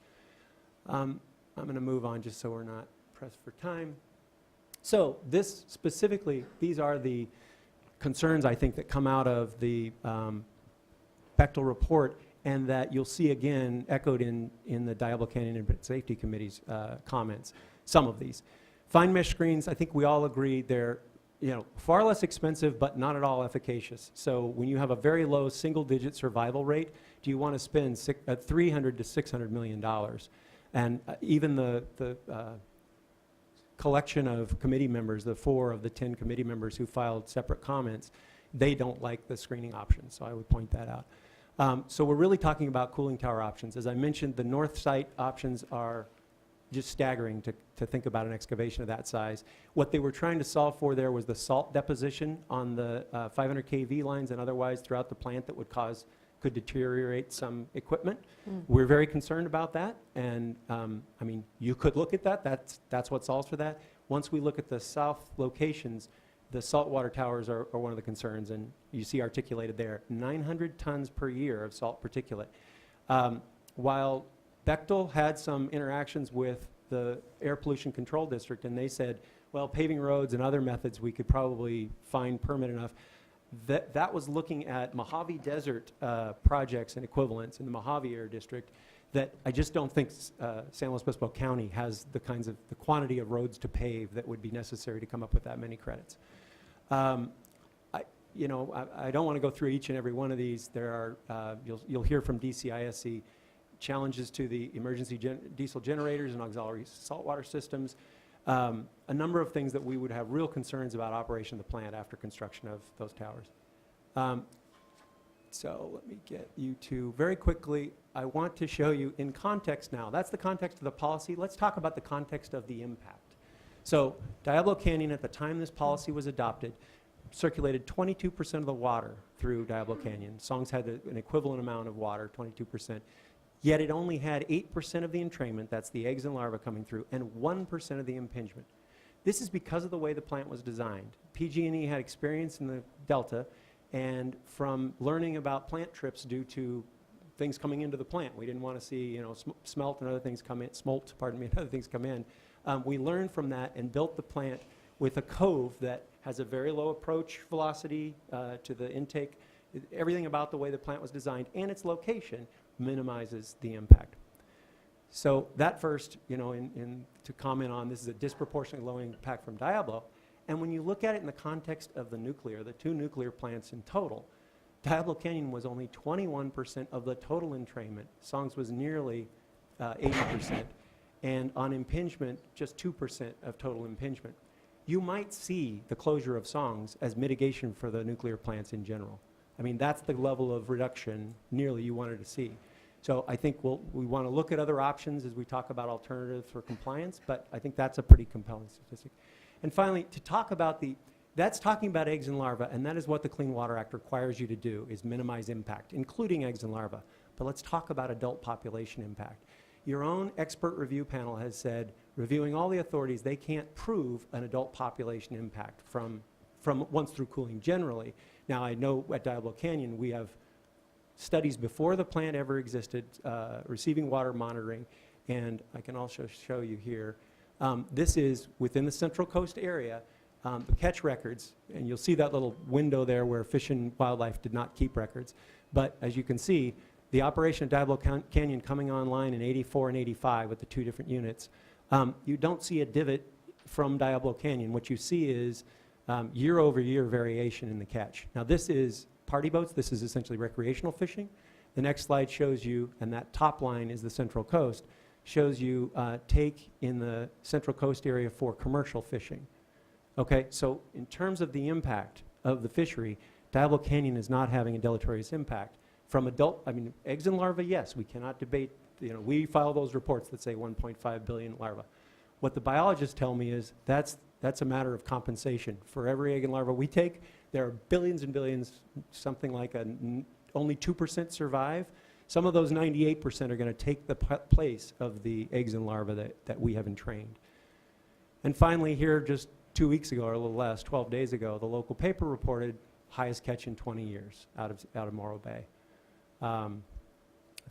I'm going to move on just so we're not pressed for time. So this specifically, these are the concerns I think that come out of the Bechtel report, and that you'll see again echoed in the Diablo Canyon Independent Safety Committee's comments, some of these. Fine mesh screens, I think we all agree they're far less expensive but not at all efficacious. So when you have a very low single-digit survival rate, do you want to spend $300 to $600 million? And even the collection of committee members, the 4 of the 10 committee members who filed separate comments, they don't like the screening option, so I would point that out. So we're really talking about cooling tower options. As I mentioned, the north site options are just staggering to think about an excavation of that size. What they were trying to solve for there was the salt deposition on the 500 kV lines and otherwise throughout the plant that could deteriorate some equipment. We're very concerned about that, and I mean, you could look at that. That's what solves for that. Once we look at the south locations, the saltwater towers are one of the concerns, and you see articulated there, 900 tons per year of salt particulate. While Bechtel had some interactions with the Air Pollution Control District, and they said, well, paving roads and other methods we could probably find permit enough. That was looking at Mojave Desert projects and equivalents in the Mojave Air District that I just don't think San Luis Obispo County has the quantity of roads to pave that would be necessary to come up with that many credits. I don't want to go through each and every one of these. There are, you'll hear from DCISC, challenges to the emergency diesel generators and auxiliary saltwater systems. A number of things that we would have real concerns about operation of the plant after construction of those towers. So let me get you to, very quickly, I want to show you in context now. That's the context of the policy. Let's talk about the context of the impact. So Diablo Canyon, at the time this policy was adopted, circulated 22% of the water through Diablo Canyon. Songs had an equivalent amount of water, 22%. Yet it only had 8% of the entrainment, that's the eggs and larvae coming through, and 1% of the impingement. This is because of the way the plant was designed. PG&E had experience in the Delta, and from learning about plant trips due to things coming into the plant, we didn't want to see, smelt and other things come in, smolt, pardon me, and other things come in. We learned from that and built the plant with a cove that has a very low approach velocity to the intake. Everything about the way the plant was designed and its location minimizes the impact. So that first, to comment on, this is a disproportionately low impact from Diablo. And when you look at it in the context of the two nuclear plants in total, Diablo Canyon was only 21% of the total entrainment. Songs was nearly 80%. And on impingement, just 2% of total impingement. You might see the closure of Songs as mitigation for the nuclear plants in general. I mean, that's the level of reduction nearly you wanted to see. So I think we want to look at other options as we talk about alternatives for compliance, but I think that's a pretty compelling statistic. And finally, to talk about that's talking about eggs and larvae, and that is what the Clean Water Act requires you to do, is minimize impact, including eggs and larvae. But let's talk about adult population impact. Your own expert review panel has said, reviewing all the authorities, they can't prove an adult population impact from once through cooling generally. Now, I know at Diablo Canyon we have studies before the plant ever existed, receiving water monitoring, and I can also show you here. This is within the Central Coast area, the catch records, and you'll see that little window there where Fish and Wildlife did not keep records. But as you can see, the operation of Diablo Canyon coming online in 84 and 85 with the two different units, you don't see a divot from Diablo Canyon. What you see is year-over-year variation in the catch. Now this is party boats. This is essentially recreational fishing. The next slide shows you, and that top line is the Central Coast, shows you take in the Central Coast area for commercial fishing. Okay, so in terms of the impact of the fishery, Diablo Canyon is not having a deleterious impact. From eggs and larvae, yes, we cannot debate, we file those reports that say 1.5 billion larvae. What the biologists tell me is that's a matter of compensation. For every egg and larva we take, there are billions and billions, something like only 2% survive. Some of those 98% are going to take the place of the eggs and larvae that we haven't trained. And finally here, just 2 weeks ago, or a little less, 12 days ago, the local paper reported highest catch in 20 years out of Morro Bay. A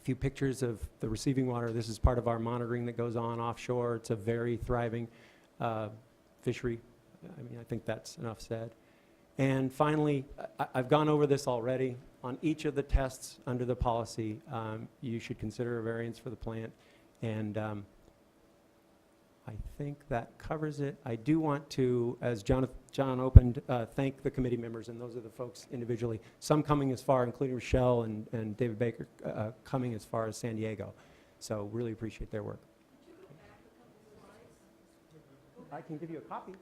few pictures of the receiving water. This is part of our monitoring that goes on offshore. It's a very thriving fishery. I think that's enough said. And finally, I've gone over this already. On each of the tests under the policy, you should consider a variance for the plant. And I think that covers it. I do want to, as John opened, thank the committee members, and those are the folks individually, some coming as far, including Rochelle and David Baker, coming as far as San Diego. So really appreciate their work. I can give you a copy.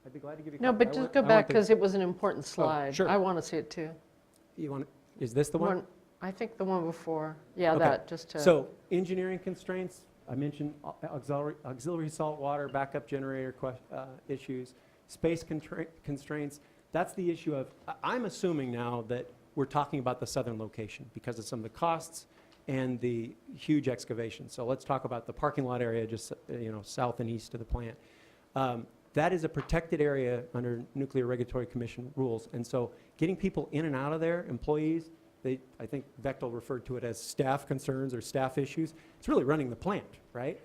I'd be glad to give you a copy. No, but just go back because it was an important slide. Sure. I want to see it too. You want? Is this the one? I think the one before. Yeah, Okay. that just to. So engineering constraints. I mentioned auxiliary salt water, backup generator issues, space constraints. That's the issue of, I'm assuming now that we're talking about the southern location because of some of the costs and the huge excavation. So let's talk about the parking lot area just south and east of the plant. That is a protected area under Nuclear Regulatory Commission rules. And so getting people in and out of there, employees, I think Bechtel referred to it as staff concerns or staff issues. It's really running the plant, right?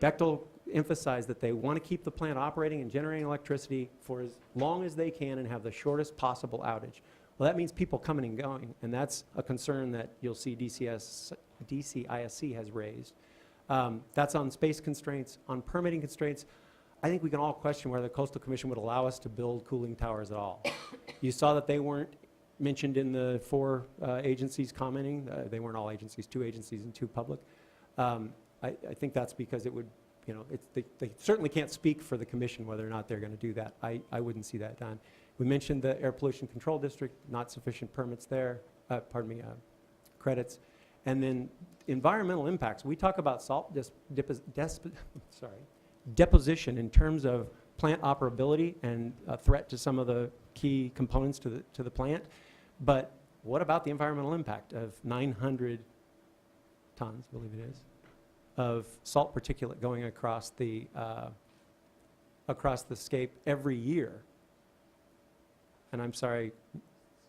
Bechtel emphasized that they want to keep the plant operating and generating electricity for as long as they can and have the shortest possible outage. Well, that means people coming and going, and that's a concern that you'll see DCISC has raised. That's on space constraints. On permitting constraints, I think we can all question whether the Coastal Commission would allow us to build cooling towers at all. You saw that they weren't mentioned in the 4 agencies commenting. They weren't all agencies, 2 agencies and 2 public. I think that's because it would you know, they certainly can't speak for the commission whether or not they're going to do that. I wouldn't see that done. We mentioned the Air Pollution Control District, not sufficient permits there, credits. And then environmental impacts. We talk about salt deposition in terms of plant operability and a threat to some of the key components to the plant. But what about the environmental impact of 900 tons, I believe it is, of salt particulate going across the scape every year? And I'm sorry,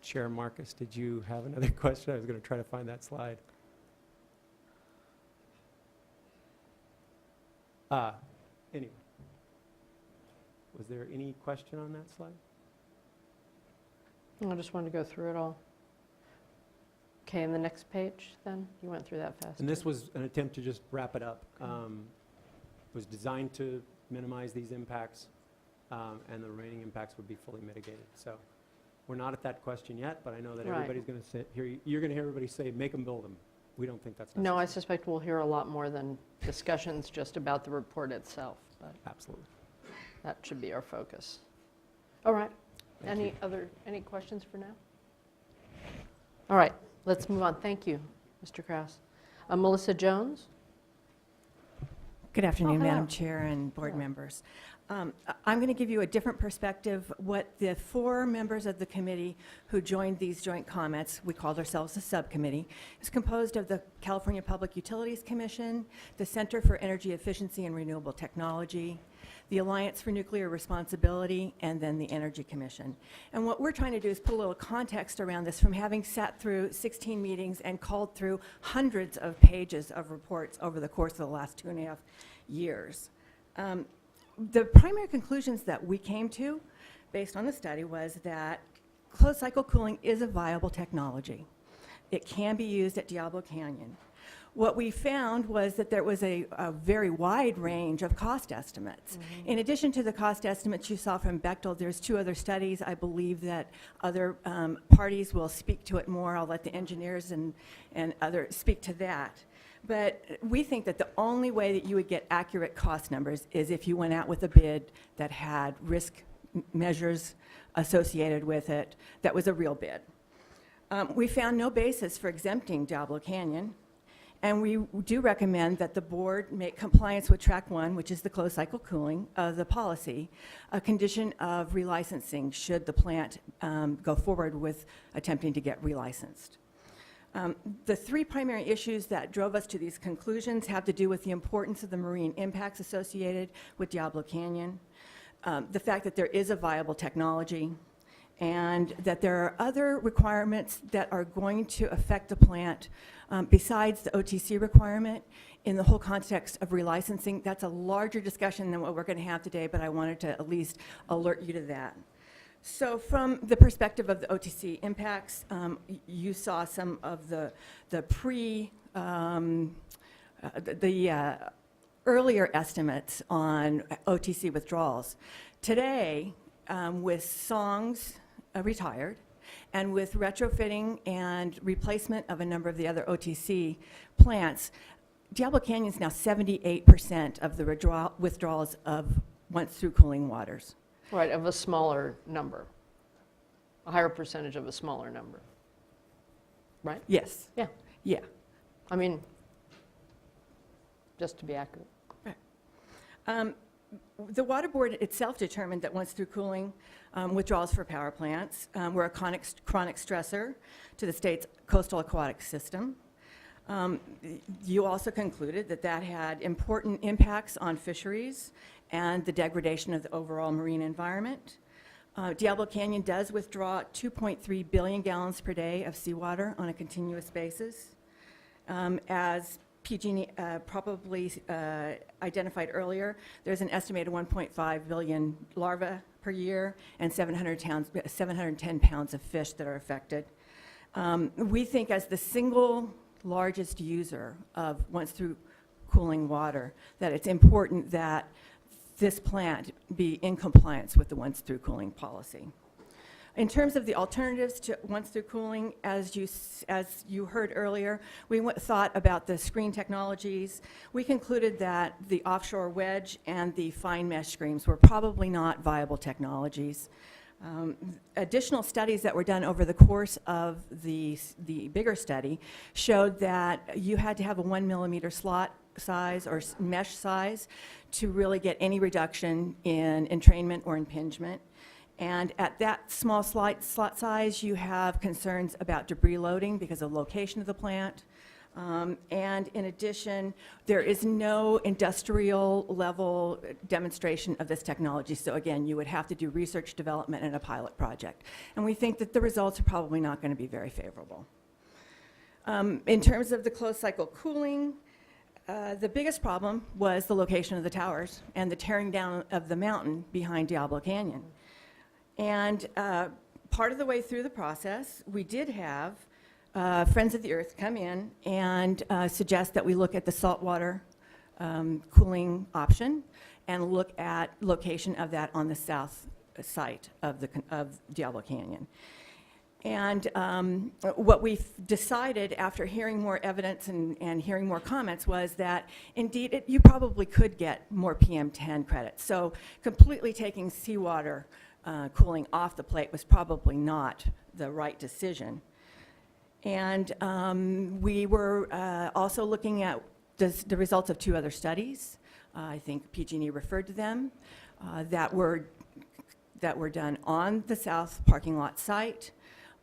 Chair Marcus, did you have another question? I was going to try to find that slide. Anyway, was there any question on that slide? I just wanted to go through it all. Okay, and the next page then? You went through that fast. And this was an attempt to just wrap it up. Was designed to minimize these impacts, and the remaining impacts would be fully mitigated. So we're not at that question yet, but I know that Right. everybody's going to say, you're going to hear everybody say, make them build them. We don't think that's necessary. No, I suspect we'll hear a lot more than discussions just about the report itself, but Absolutely. that should be our focus. All right. Thank you. Any questions for now? All right, let's move on. Thank you, Mr. Kraus. Melissa Jones? Good afternoon, hello. Madam Chair and board Hello. members. I'm going to give you a different perspective. What the 4 members of the committee who joined these joint comments, we called ourselves a subcommittee, is composed of the California Public Utilities Commission, the Center for Energy Efficiency and Renewable Technology, the Alliance for Nuclear Responsibility, and then the Energy Commission. And what we're trying to do is put a little context around this from having sat through 16 meetings and called through hundreds of pages of reports over the course of the last 2.5 years. The primary conclusions that we came to, based on the study, was that closed cycle cooling is a viable technology. It can be used at Diablo Canyon. What we found was that there was a very wide range of cost estimates. In addition to the cost estimates you saw from Bechtel, there's 2 other studies. I believe that other parties will speak to it more. I'll let the engineers and others speak to that. But we think that the only way that you would get accurate cost numbers is if you went out with a bid that had risk measures associated with it, that was a real bid. We found no basis for exempting Diablo Canyon, and we do recommend that the board make compliance with track 1, which is the closed cycle cooling of the policy, a condition of relicensing should the plant go forward with attempting to get relicensed. The 3 primary issues that drove us to these conclusions have to do with the importance of the marine impacts associated with Diablo Canyon, the fact that there is a viable technology, and that there are other requirements that are going to affect the plant besides the OTC requirement in the whole context of relicensing. That's a larger discussion than what we're going to have today, but I wanted to at least alert you to that. So from the perspective of the OTC impacts, you saw some of the earlier estimates on OTC withdrawals. Today, with songs retired, and with retrofitting and replacement of a number of the other OTC plants, Diablo Canyon is now 78% of the withdrawals of once-through cooling waters. Right, of a smaller number, a higher percentage of a smaller number, right? Yes. Yeah. Yeah. I mean, just to be accurate. The Water Board itself determined that once-through cooling withdrawals for power plants were a chronic stressor to the state's coastal aquatic system. You also concluded that that had important impacts on fisheries and the degradation of the overall marine environment. Diablo Canyon does withdraw 2.3 billion gallons per day of seawater on a continuous basis. As PG probably identified earlier, there's an estimated 1.5 billion larvae per year and 710 pounds of fish that are affected. We think as the single largest user of once-through cooling water, that it's important that this plant be in compliance with the once-through cooling policy. In terms of the alternatives to once-through cooling, as you heard earlier, we thought about the screen technologies. We concluded that the offshore wedge and the fine mesh screens were probably not viable technologies. Additional studies that were done over the course of the bigger study showed that you had to have a 1 millimeter slot size or mesh size to really get any reduction in entrainment or impingement. And at that small slot size, you have concerns about debris loading because of location of the plant. And in addition, there is no industrial level demonstration of this technology. So again, you would have to do research development and a pilot project. And we think that the results are probably not going to be very favorable. In terms of the closed cycle cooling, the biggest problem was the location of the towers and the tearing down of the mountain behind Diablo Canyon. And part of the way through the process, we did have Friends of the Earth come in and suggest that we look at the saltwater cooling option and look at location of that on the south site of Diablo Canyon. And what we've decided after hearing more evidence and hearing more comments was that indeed you probably could get more PM10 credits. So completely taking seawater cooling off the plate was probably not the right decision. And we were also looking at the results of 2 other studies. I think PG&E referred to them that were done on the south parking lot site,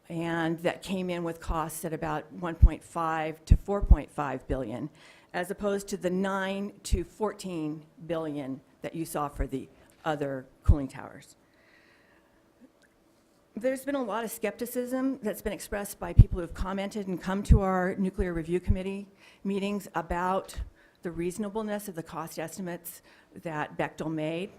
and that came in with costs at about 1.5 to 4.5 billion, as opposed to the 9 to 14 billion that you saw for the other cooling towers. There's been a lot of skepticism that's been expressed by people who have commented and come to our Nuclear Review Committee meetings about the reasonableness of the cost estimates that Bechtel made.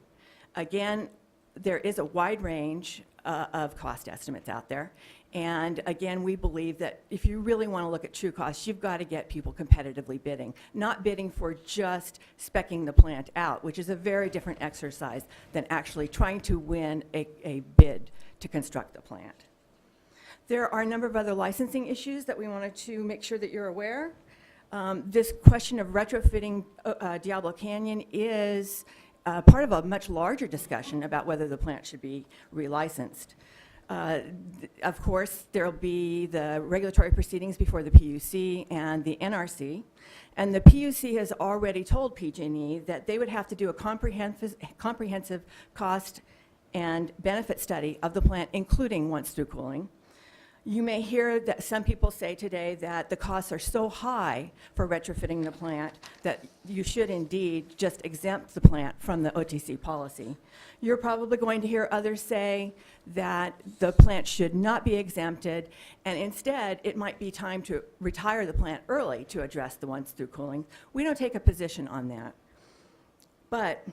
Again, there is a wide range of cost estimates out there. And again, we believe that if you really want to look at true costs, you've got to get people competitively bidding, not bidding for just speccing the plant out, which is a very different exercise than actually trying to win a bid to construct the plant. There are a number of other licensing issues that we wanted to make sure that you're aware. This question of retrofitting Diablo Canyon is part of a much larger discussion about whether the plant should be relicensed. Of course, there will be the regulatory proceedings before the PUC and the NRC. And the PUC has already told PG&E that they would have to do a comprehensive cost and benefit study of the plant, including once-through cooling. You may hear that some people say today that the costs are so high for retrofitting the plant that you should indeed just exempt the plant from the OTC policy. You're probably going to hear others say that the plant should not be exempted, and instead it might be time to retire the plant early to address the once-through cooling. We don't take a position on that. But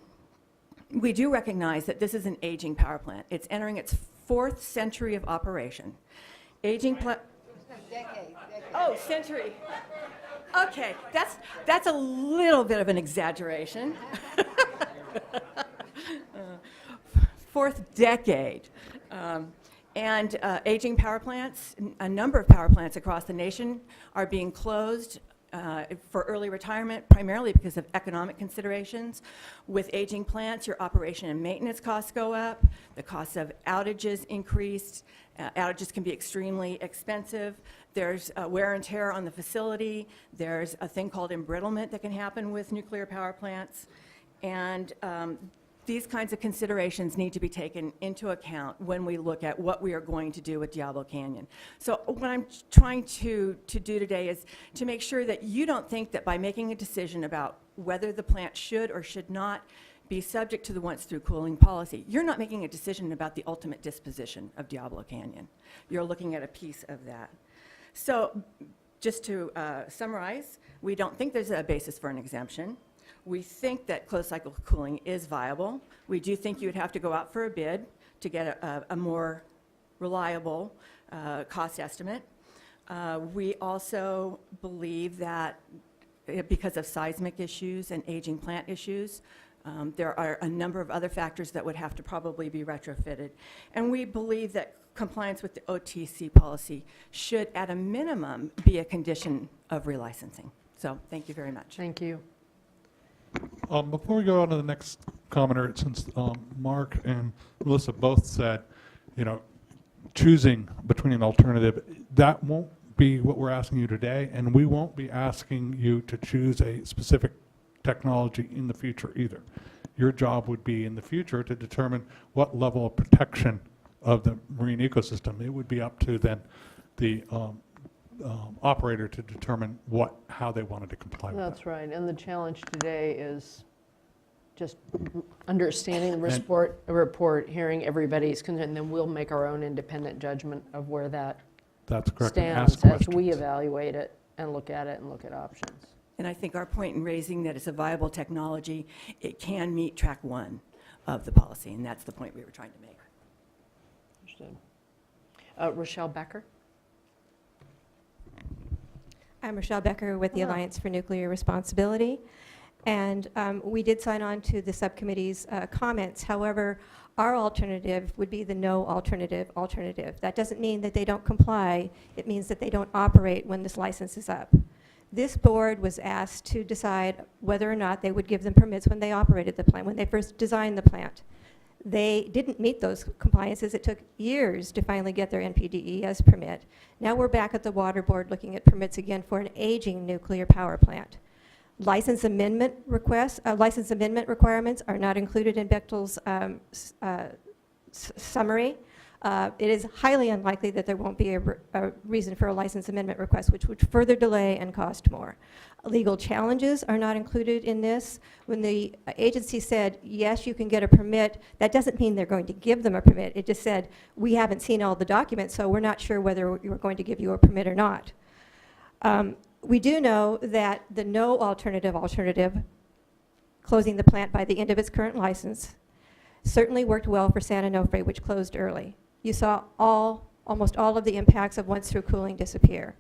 we do recognize that this is an aging power plant. It's entering its 4th century of operation. Aging Oh, century. Okay, that's a little bit of an exaggeration. 4th decade. And aging power plants, a number of power plants across the nation are being closed for early retirement, primarily because of economic considerations. With aging plants, your operation and maintenance costs go up, the costs of outages increase. Outages can be extremely expensive. There's wear and tear on the facility. There's a thing called embrittlement that can happen with nuclear power plants. And these kinds of considerations need to be taken into account when we look at what we are going to do with Diablo Canyon. So what I'm trying to do today is to make sure that you don't think that by making a decision about whether the plant should or should not be subject to the once-through cooling policy, you're not making a decision about the ultimate disposition of Diablo Canyon. You're looking at a piece of that. So just to summarize, we don't think there's a basis for an exemption. We think that closed-cycle cooling is viable. We do think you would have to go out for a bid to get a more reliable cost estimate. We also believe that because of seismic issues and aging plant issues, There are a number of other factors that would have to probably be retrofitted. And we believe that compliance with the OTC policy should, at a minimum, be a condition of relicensing. So thank you very much. Thank you. Before we go on to the next commenter, since Mark and Melissa both said, you know, choosing between an alternative, that won't be what we're asking you today, and we won't be asking you to choose a specific technology in the future either. Your job would be in the future to determine what level of protection of the marine ecosystem. It would be up to then the operator to determine how they wanted to comply with that. That's right, and the challenge today is just understanding the report, hearing everybody's concern, and then we'll make our own independent judgment of where that That's correct. And ask stands as we questions. evaluate it and look at it and look at options. And I think our point in raising that it's a viable technology, it can meet track 1 of the policy, and that's the point we were trying to make. Understood. Rochelle Becker? I'm Rochelle Becker with the Alliance for Nuclear Responsibility, and we did sign on to the subcommittee's comments. However, our alternative would be the no alternative. That doesn't mean that they don't comply. It means that they don't operate when this license is up. This board was asked to decide whether or not they would give them permits when they operated the plant, when they first designed the plant. They didn't meet those compliances. It took years to finally get their NPDES permit. Now we're back at the Water Board looking at permits again for an aging nuclear power plant. License amendment requests, license amendment requirements are not included in Bechtel's summary. It is highly unlikely that there won't be a reason for a license amendment request, which would further delay and cost more. Legal challenges are not included in this. When the agency said, yes, you can get a permit, that doesn't mean they're going to give them a permit. It just said, we haven't seen all the documents, so we're not sure whether we're going to give you a permit or not. We do know that the no alternative, closing the plant by the end of its current license, certainly worked well for San Onofre, which closed early. You saw almost all of the impacts of once-through cooling disappear.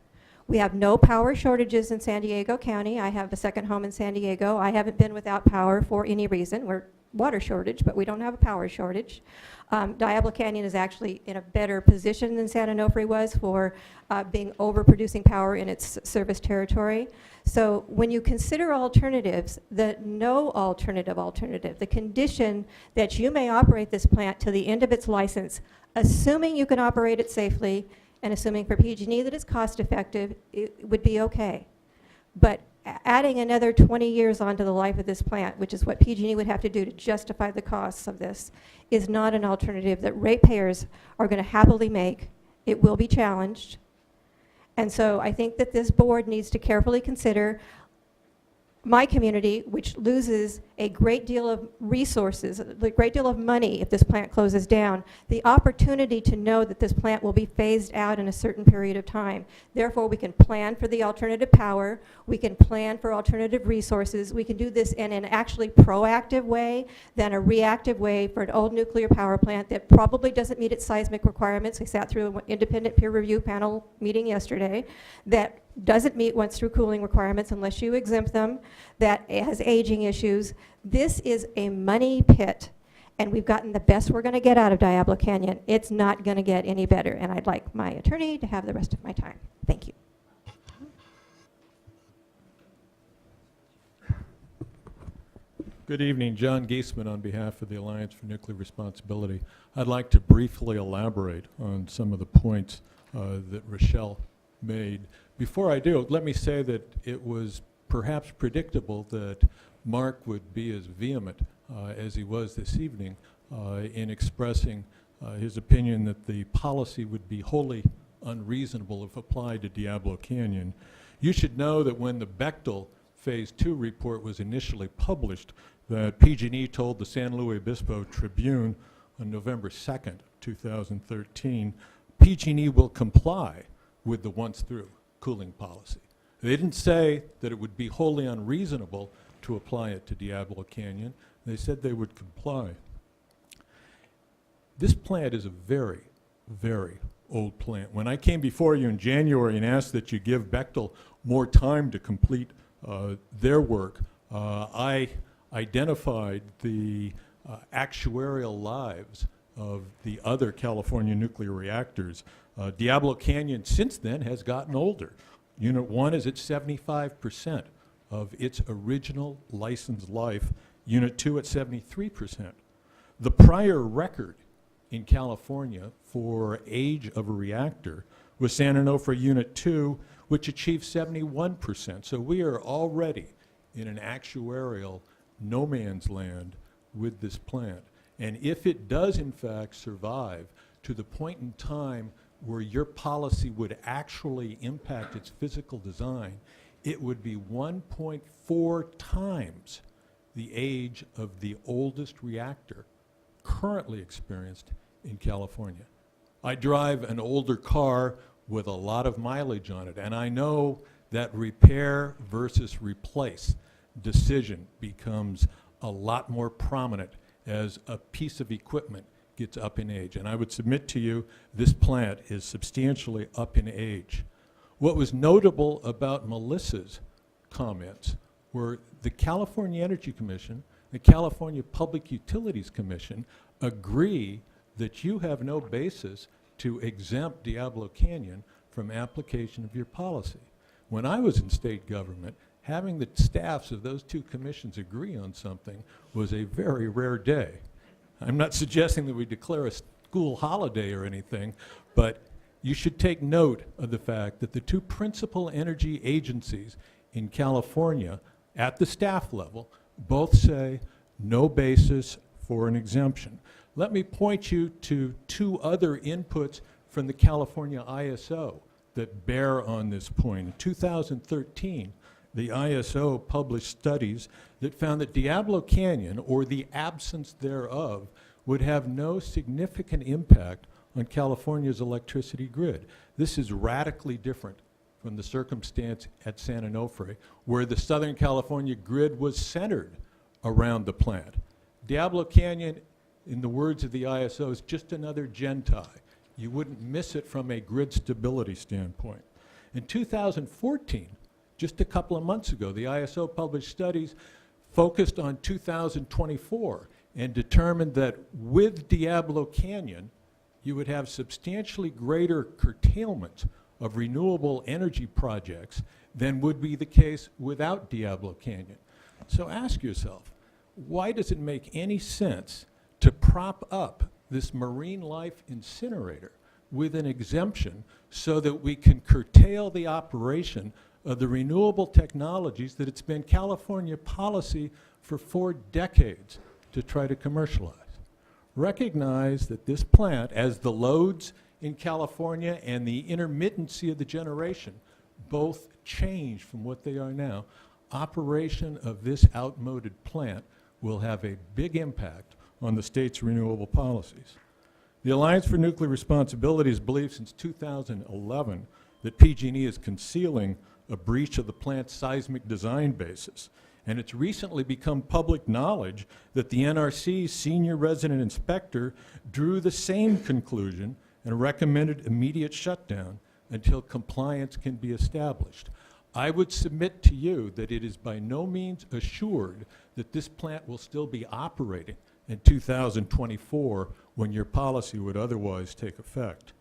We have no power shortages in San Diego County. I have a second home in San Diego. I haven't been without power for any reason. We're water shortage, but we don't have a power shortage. Diablo Canyon is actually in a better position than San Onofre was for being overproducing power in its service territory. So when you consider alternatives, the no alternative, the condition that you may operate this plant to the end of its license, assuming you can operate it safely and assuming for PG&E that it's cost effective, it would be okay. But adding another 20 years onto the life of this plant, which is what PG&E would have to do to justify the costs of this, is not an alternative that ratepayers are going to happily make. It will be challenged. And so I think that this board needs to carefully consider my community, which loses a great deal of resources, a great deal of money if this plant closes down, the opportunity to know that this plant will be phased out in a certain period of time. Therefore, we can plan for the alternative power, we can plan for alternative resources, we can do this in an actually proactive way than a reactive way for an old nuclear power plant that probably doesn't meet its seismic requirements. We sat through an independent peer review panel meeting yesterday that doesn't meet once-through cooling requirements unless you exempt them, that has aging issues. This is a money pit, and we've gotten the best we're going to get out of Diablo Canyon. It's not going to get any better, and I'd like my attorney to have the rest of my time. Thank you. Good evening, John Giesman on behalf of the Alliance for Nuclear Responsibility. I'd like to briefly elaborate on some of the points that Rochelle made. Before I do, let me say that it was perhaps predictable that Mark would be as vehement as he was this evening in expressing his opinion that the policy would be wholly unreasonable if applied to Diablo Canyon. You should know that when the Bechtel Phase 2 report was initially published, that PG&E told the San Luis Obispo Tribune on November 2nd, 2013, PG&E will comply with the once-through cooling policy. They didn't say that it would be wholly unreasonable to apply it to Diablo Canyon. They said they would comply. This plant is a very, very old plant. When I came before you in January and asked that you give Bechtel more time to complete their work, I identified the actuarial lives of the other California nuclear reactors. Diablo Canyon since then has gotten older. Unit 1 is at 75% of its original licensed life. Unit 2 at 73%. The prior record in California for age of a reactor was San Onofre Unit 2, which achieved 71%. So we are already in an actuarial no man's land with this plant. And if it does in fact survive to the point in time where your policy would actually impact its physical design, it would be 1.4 times the age of the oldest reactor currently experienced in California. I drive an older car with a lot of mileage on it, and I know that repair versus replace decision becomes a lot more prominent as a piece of equipment gets up in age. And I would submit to you, this plant is substantially up in age. What was notable about Melissa's comments were the California Energy Commission, the California Public Utilities Commission agree that you have no basis to exempt Diablo Canyon from application of your policy. When I was in state government, having the staffs of those two commissions agree on something was a very rare day. I'm not suggesting that we declare a school holiday or anything, but you should take note of the fact that the two principal energy agencies in California at the staff level both say no basis for an exemption. Let me point you to two other inputs from the California ISO that bear on this point. In 2013, the ISO published studies that found that Diablo Canyon, or the absence thereof, would have no significant impact on California's electricity grid. This is radically different from the circumstance at San Onofre, where the Southern California grid was centered around the plant. Diablo Canyon, in the words of the ISO, is just another Gentie. You wouldn't miss it from a grid stability standpoint. In 2014, just a couple of months ago, the ISO published studies focused on 2024 and determined that with Diablo Canyon, you would have substantially greater curtailment of renewable energy projects than would be the case without Diablo Canyon. So ask yourself, why does it make any sense to prop up this marine life incinerator with an exemption so that we can curtail the operation of the renewable technologies that it's been California policy for 4 decades to try to commercialize? Recognize that this plant, as the loads in California and the intermittency of the generation both change from what they are now, operation of this outmoded plant will have a big impact on the state's renewable policies. The Alliance for Nuclear Responsibility has believed since 2011 that PG&E is concealing a breach of the plant's seismic design basis. And it's recently become public knowledge that the NRC's senior resident inspector drew the same conclusion and recommended immediate shutdown until compliance can be established. I would submit to you that it is by no means assured that this plant will still be operating in 2024 when your policy would otherwise take effect.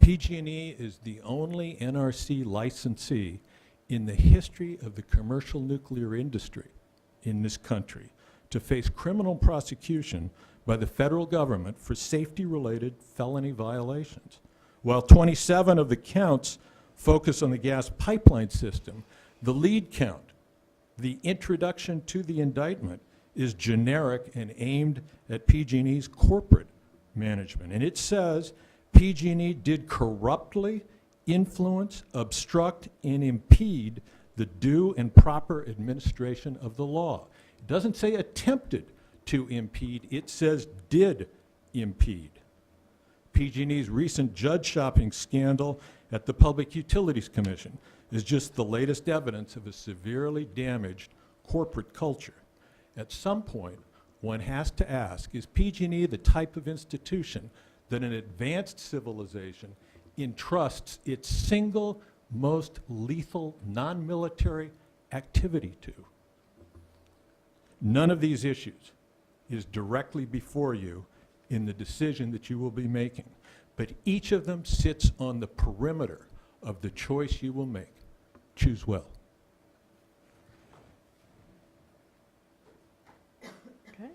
PG&E is the only NRC licensee in the history of the commercial nuclear industry in this country to face criminal prosecution by the federal government for safety-related felony violations. While 27 of the counts focus on the gas pipeline system, the lead count, the introduction to the indictment, is generic and aimed at PG&E's corporate management. And it says PG&E did corruptly influence, obstruct, and impede the due and proper administration of the law. It doesn't say attempted to impede, it says did impede. PG&E's recent judge shopping scandal at the Public Utilities Commission is just the latest evidence of a severely damaged corporate culture. At some point, one has to ask, is PG&E the type of institution that an advanced civilization entrusts its single most lethal non-military activity to? None of these issues is directly before you in the decision that you will be making, but each of them sits on the perimeter of the choice you will make. Choose well. Okay.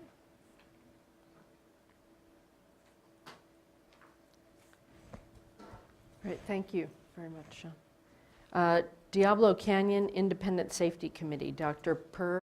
Great, thank you very much, Sean. Diablo Canyon Independent Safety Committee, Dr. Per.